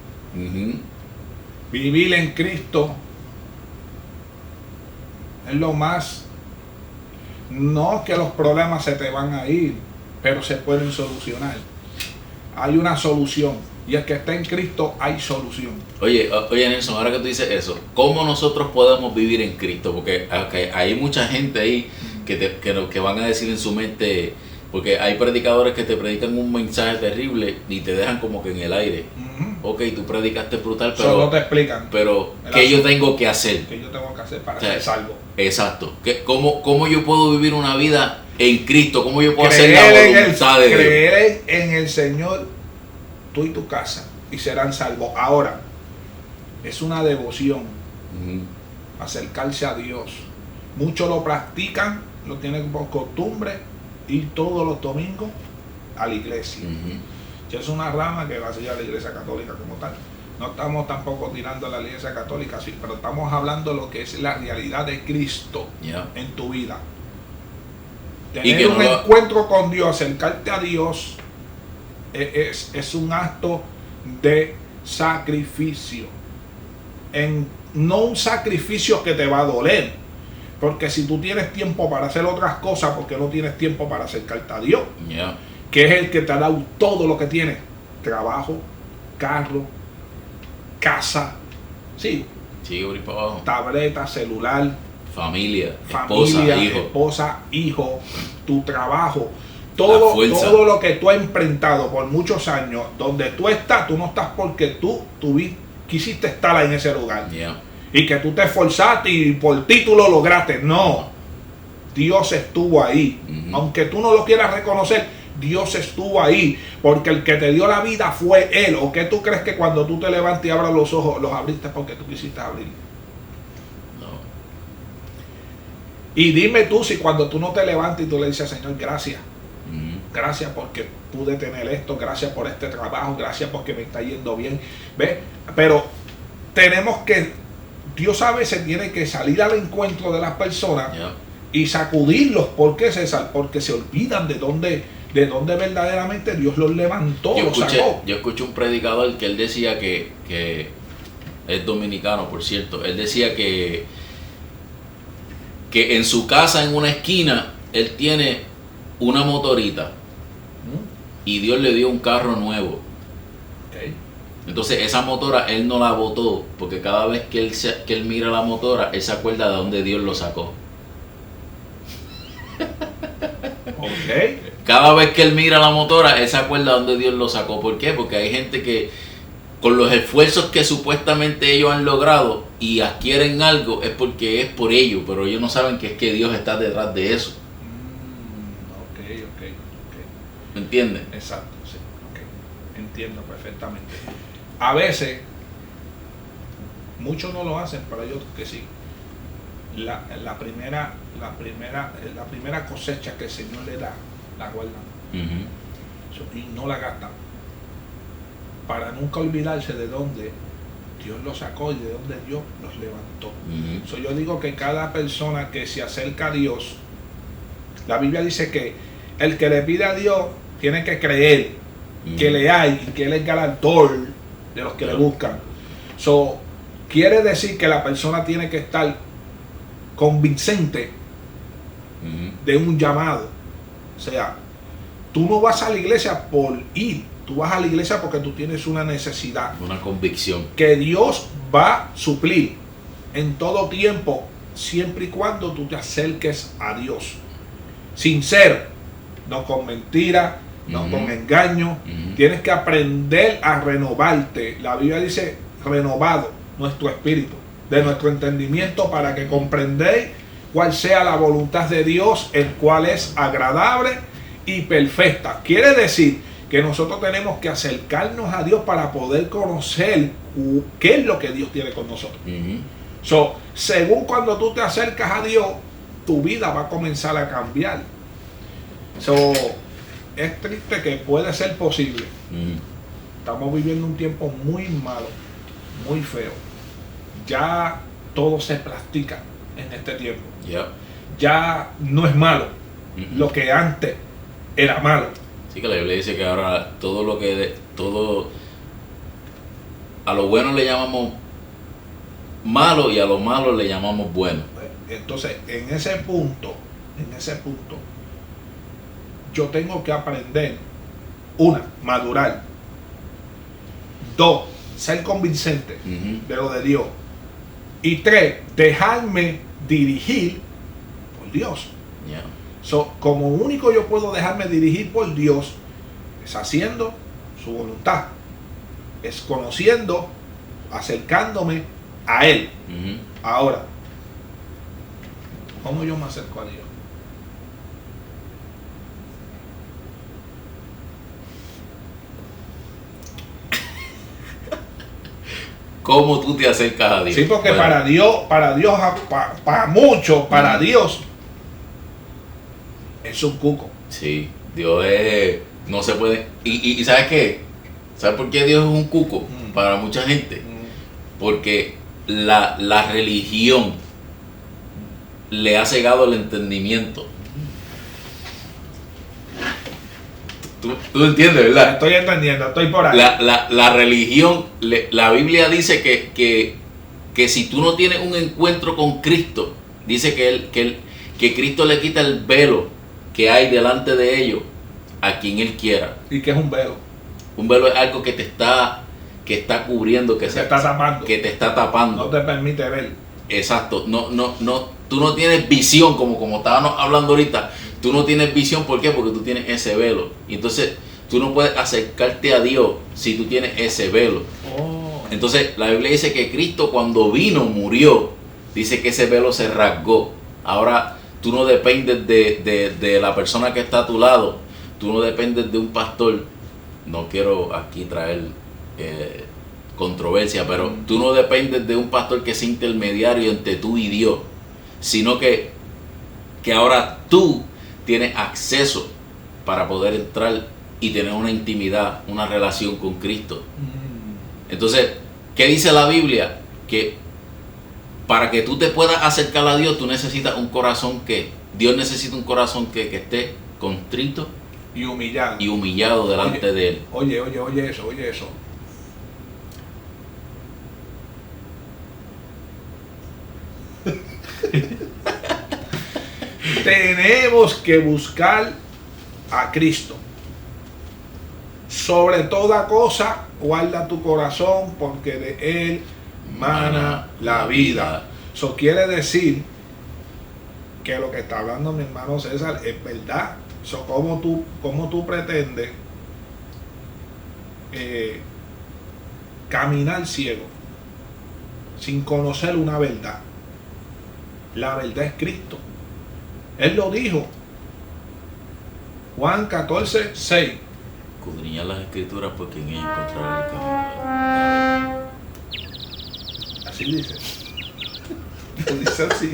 Vivir en Cristo es lo más. No que los problemas se te van a ir, pero se pueden solucionar. Hay una solución, y el que está en Cristo hay solución. Oye Nelson, ahora que tú dices eso, ¿cómo nosotros podemos vivir en Cristo? Porque hay mucha gente ahí que van a decir en su mente, porque hay predicadores que te predican un mensaje terrible y te dejan como que en el aire. Ok, tú predicaste brutal, pero solo te explican. Pero ¿qué yo tengo que hacer? ¿Qué yo tengo que hacer para ser salvo? Exacto. ¿Cómo yo puedo vivir una vida en Cristo? ¿Cómo yo puedo hacer la voluntad de Dios? Creer en el Señor, tú y tu casa, y serán salvos. Ahora, es una devoción acercarse a Dios. Muchos lo practican, lo tienen por costumbre, ir todos los domingos a la iglesia. Es una rama que va a ser a la iglesia católica como tal. No estamos tampoco tirando a la iglesia católica, sí, pero estamos hablando de lo que es la realidad de Cristo en tu vida. Tener un encuentro con Dios, acercarte a Dios, es un acto de sacrificio. No un sacrificio que te va a doler, porque si tú tienes tiempo para hacer otras cosas, ¿por qué no tienes tiempo para acercarte a Dios? Que es el que te ha dado todo lo que tienes: trabajo, carro, casa, tableta, celular, familia, esposa, hijo, tu trabajo, todo lo que tú has enfrentado por muchos años. Donde tú estás, tú no estás porque tú quisiste estar en ese lugar y que tú te esforzaste y por ti tú lo lograste. No, Dios estuvo ahí. Aunque tú no lo quieras reconocer, Dios estuvo ahí, porque el que te dio la vida fue Él. ¿O qué tú crees que cuando tú te levantas y abras los ojos, los abriste porque tú quisiste abrir? No. Y dime tú si cuando tú no te levantas y tú le dices: Señor, gracias. Gracias porque pude tener esto, gracias por este trabajo, gracias porque me está yendo bien. ¿Ves? Pero tenemos que, Dios a veces tiene que salir al encuentro de las personas y sacudirlos. ¿Por qué, César? Porque se olvidan de dónde verdaderamente Dios los levantó, los sacó. Yo escuché un predicador que él decía que es dominicano, por cierto. Él decía que en su casa, en una esquina, él tiene una motorita y Dios le dio un carro nuevo. Entonces esa motora él no la botó, porque cada vez que él mira la motora, él se acuerda de dónde Dios lo sacó. Cada vez que él mira la motora, él se acuerda de dónde Dios lo sacó. ¿Por qué? Porque hay gente que con los esfuerzos que supuestamente ellos han logrado y adquieren algo, es porque es por ellos, pero ellos no saben que es que Dios está detrás de eso. ¿Me entiendes? Exacto, sí. Entiendo perfectamente. A veces, muchos no lo hacen, pero hay otros que sí. La primera cosecha que el Señor le da, la guardan. Y no la gastan, para nunca olvidarse de dónde Dios los sacó y de donde Dios los levantó. Ujú. So, yo digo que cada persona que se acerca a Dios, la Biblia dice que el que le pide a Dios tiene que creer que le hay y que Él es galardón de los que le buscan. So, quiere decir que la persona tiene que estar convincente de un llamado. O sea, tú no vas a la iglesia por ir, tú vas a la iglesia porque tú tienes una necesidad Una convicción. que Dios va a suplir en todo tiempo, siempre y cuando tú te acerques a Dios. Sincero, no con mentira, no con engaño. Tienes que aprender a renovarte. La Biblia dice renovado nuestro espíritu, de nuestro entendimiento, para que comprendéis cuál sea la voluntad de Dios, el cual es agradable y perfecta. Quiere decir que nosotros tenemos que acercarnos a Dios para poder conocer qué es lo que Dios tiene con nosotros. So, según cuando tú te acercas a Dios, tu vida va a comenzar a cambiar. So, es triste que puede ser posible. Estamos viviendo un tiempo muy malo, muy feo. Ya todo se practica en este tiempo. Ya no es malo lo que antes era malo. Sí, que la Biblia dice que ahora todo a lo bueno le llamamos malo y a lo malo le llamamos bueno. Entonces, en ese punto, yo tengo que aprender, una, madurar, dos, ser convincente de lo de Dios, y tres, dejarme dirigir por Dios. So, como único yo puedo dejarme dirigir por Dios es haciendo su voluntad, es conociendo, acercándome a Él. Ahora, ¿cómo yo me acerco a Dios? ¿Cómo tú te acercas a Dios? Sí, porque bueno, para muchos, para Dios es un cuco. Sí, Dios es, no se puede. Y ¿sabes qué? ¿Sabes por qué Dios es un cuco? Para mucha gente. Porque la religión le ha cegado el entendimiento. Tú entiendes, ¿verdad? Estoy entendiendo, estoy por ahí. La religión, la Biblia dice que si tú no tienes un encuentro con Cristo, dice que Cristo le quita el velo que hay delante de ellos a quien Él quiera. ¿Y qué es un velo? Un velo es algo que está cubriendo, que te está tapando. Que te está tapando. No te permite ver. Exacto. Tú no tienes visión, como estábamos hablando ahorita. Tú no tienes visión, ¿por qué? Porque tú tienes ese velo. Y entonces tú no puedes acercarte a Dios si tú tienes ese velo. Entonces la Biblia dice que Cristo, cuando vino, murió. Dice que ese velo se rasgó. Ahora tú no dependes de la persona que está a tu lado. Tú no dependes de un pastor. No quiero aquí traer controversia, pero tú no dependes de un pastor que sea intermediario entre tú y Dios, sino que ahora tú tienes acceso para poder entrar y tener una intimidad, una relación con Cristo. Entonces, ¿qué dice la Biblia? Que para que tú te puedas acercar a Dios, tú necesitas un corazón Dios necesita un corazón que esté contrito y humillado delante de Él. Oye eso. Tenemos que buscar a Cristo. Sobre toda cosa, guarda tu corazón, porque de Él mana la vida. Eso quiere decir que lo que está hablando mi hermano César es verdad. So, ¿cómo tú pretendes caminar ciego sin conocer una verdad? La verdad es Cristo. Él lo dijo. Juan 14, 6. Escudriñar las escrituras porque en ellas encontrarás el camino. Así dice. Dice así.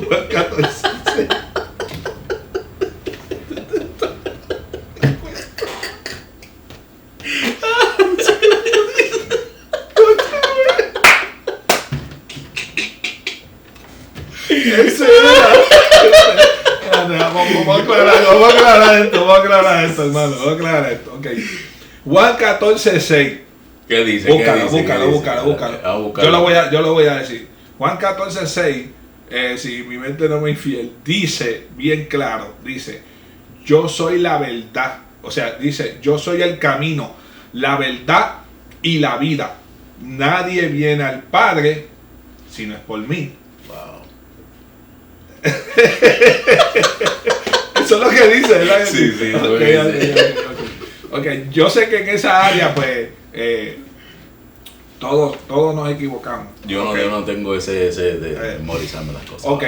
Juan 14, 6. Ese era. Vamos a aclarar esto, hermano. Vamos a aclarar esto. Okay. Juan 14:6. ¿Qué dice? Búscalo. Yo lo voy a decir. Juan 14:6, si mi mente no me es infiel, dice bien claro, dice, yo soy la verdad. O sea, dice, yo soy el camino, la verdad y la vida. Nadie viene al Padre si no es por mí. Wow. Eso es lo que dice, ¿verdad? Sí. Okay. Yo sé que en esa área, pues, todos nos equivocamos. Yo no tengo ese de memorizarme las cosas. Ok,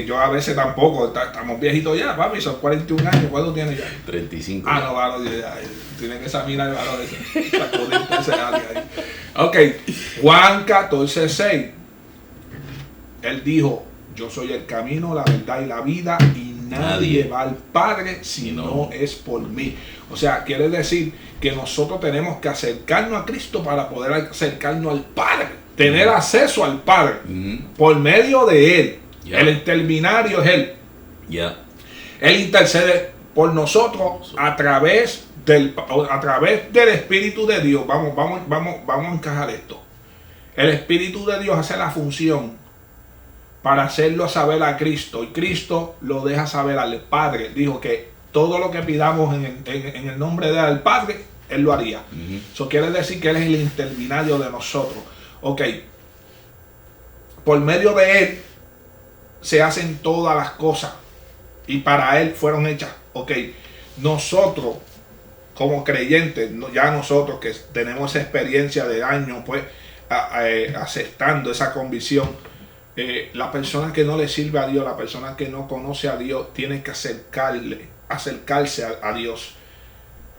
yo a veces tampoco. Estamos viejitos ya, papi, son 41 años. ¿Cuánto tienes ya? 35. No, valor, ya. Tienen que examinar el valor ese. Sacudirte ese área ahí. Ok, Juan 14:6. Él dijo, yo soy el camino, la verdad y la vida, y nadie va al Padre si no es por mí. O sea, quiere decir que nosotros tenemos que acercarnos a Cristo para poder acercarnos al Padre, tener acceso al Padre por medio de Él. El intermediario es Él. Él intercede por nosotros a través del Espíritu de Dios. Vamos a encajar esto. El Espíritu de Dios hace la función para hacerlo saber a Cristo, y Cristo lo deja saber al Padre. Dijo que todo lo que pidamos en el nombre del Padre, Él lo haría. Eso quiere decir que Él es el intermediario de nosotros. Ok. Por medio de Él se hacen todas las cosas, y para Él fueron hechas. Ok. Nosotros, como creyentes, ya nosotros que tenemos esa experiencia de años, pues, aceptando esa convicción, la persona que no le sirve a Dios, la persona que no conoce a Dios, tiene que acercarse a Dios,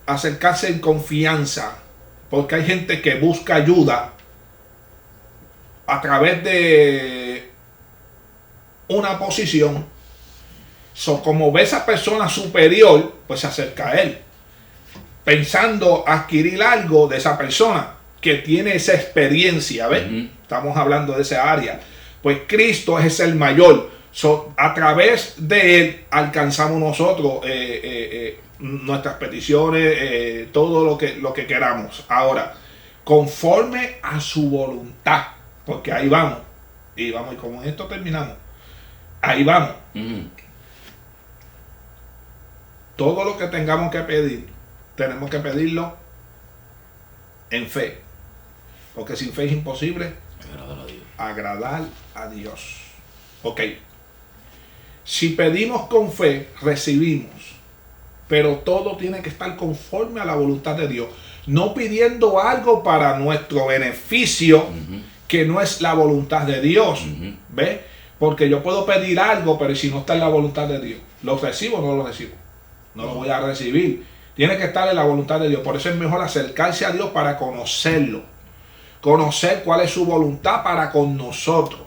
acercarse en confianza, porque hay gente que busca ayuda a través de una posición. Como ve esa persona superior, pues se acerca a él, pensando adquirir algo de esa persona que tiene esa experiencia. ¿Ves? Estamos hablando de esa área. Pues Cristo es el mayor. A través de Él alcanzamos nosotros nuestras peticiones, todo lo que queramos. Ahora, conforme a su voluntad, porque ahí vamos, y como en esto terminamos, ahí vamos. Todo lo que tengamos que pedir, tenemos que pedirlo en fe, porque sin fe es imposible agradar a Dios. Ok. Si pedimos con fe, recibimos. Pero todo tiene que estar conforme a la voluntad de Dios. No pidiendo algo para nuestro beneficio, que no es la voluntad de Dios. ¿Ves? Porque yo puedo pedir algo, pero si no está en la voluntad de Dios, ¿lo recibo o no lo recibo? No lo voy a recibir. Tiene que estar en la voluntad de Dios. Por eso es mejor acercarse a Dios para conocerlo. Conocer cuál es su voluntad para con nosotros.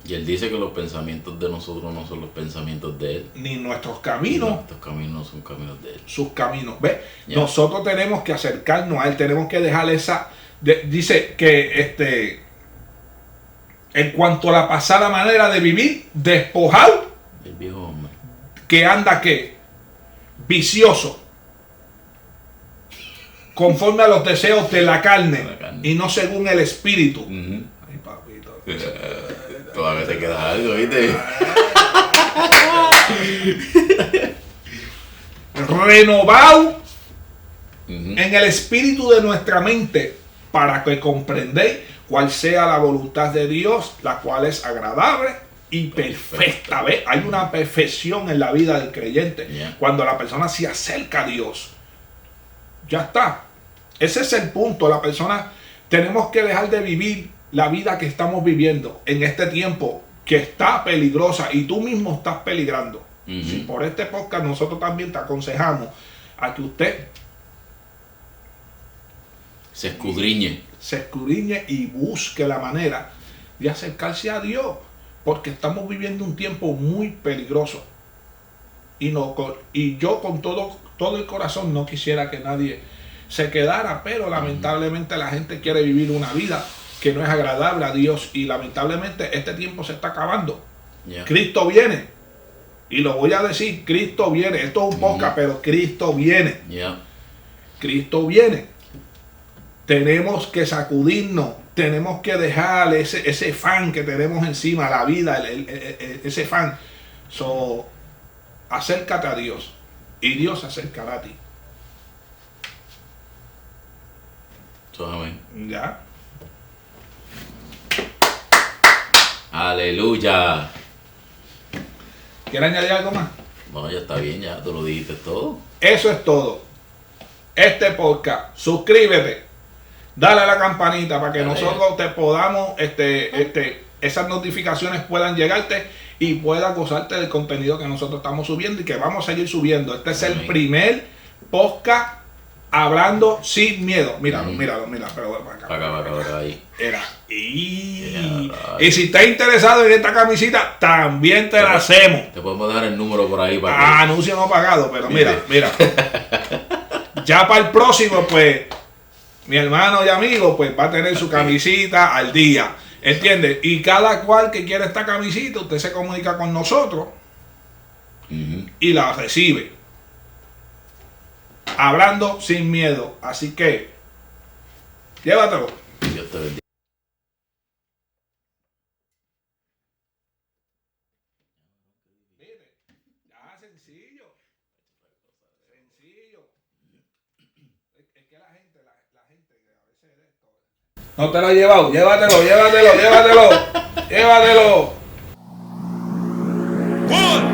Y Él dice que los pensamientos de nosotros no son los pensamientos de Él. Ni nuestros caminos. Nuestros caminos no son caminos de Él. Sus caminos. ¿Ves? Nosotros tenemos que acercarnos a Él. Tenemos que dejar esa... dice que en cuanto a la pasada manera de vivir, despojado. El viejo hombre. Que anda, ¿qué? Vicioso. Conforme a los deseos de la carne. Y no según el espíritu. Ay, papito. Todavía te queda algo, ¿viste? Renovado en el espíritu de nuestra mente, para que comprendáis cuál sea la voluntad de Dios, la cual es agradable y perfecta. ¿Ves? Hay una perfección en la vida del creyente. Cuando la persona se acerca a Dios, ya está. Ese es el punto. La persona, tenemos que dejar de vivir la vida que estamos viviendo en este tiempo, que está peligrosa, y tú mismo estás peligrando. Si por este podcast nosotros también te aconsejamos a que usted se escudriñe y busque la manera de acercarse a Dios, porque estamos viviendo un tiempo muy peligroso, y yo con todo el corazón no quisiera que nadie se quedara, pero lamentablemente la gente quiere vivir una vida que no es agradable a Dios, y lamentablemente este tiempo se está acabando. Yeah. Cristo viene, y lo voy a decir, Cristo viene. Esto es un podcast, pero Cristo viene. Yeah. Cristo viene. Tenemos que sacudirnos, tenemos que dejar ese fan que tenemos encima, la vida, ese fan. So, acércate a Dios y Dios se acercará a ti. Amén. ¿Ya? Aleluya. ¿Quieres añadir algo más? No, ya está bien, ya tú lo dijiste todo. Eso es todo. Este podcast, suscríbete, dale a la campanita para que Dale. nosotros te podamos, esas notificaciones puedan llegarte y puedas gozarte del contenido que nosotros estamos subiendo y que vamos a seguir subiendo. Este es el Amén. primer podcast hablando sin miedo. Míralo, Amén. míralo, pero Para acá, ahí. Era. Y Ya, si estás interesado en esta camisita, también te la hacemos. Te podemos dejar el número por ahí para que... Anuncio no pagado, pero mira. Ya para el próximo, pues, mi hermano y amigo, pues va a tener su camisita al día. ¿Entiendes? Y cada cual que quiera esta camisita, usted se comunica con nosotros y la recibe. Hablando sin miedo. Así que, llévatelo. Dios te bendiga. Ya, sencillo. Sencillo. Es que la gente a veces de esto. No te lo he llevado. Llévatelo. Llévatelo. 1,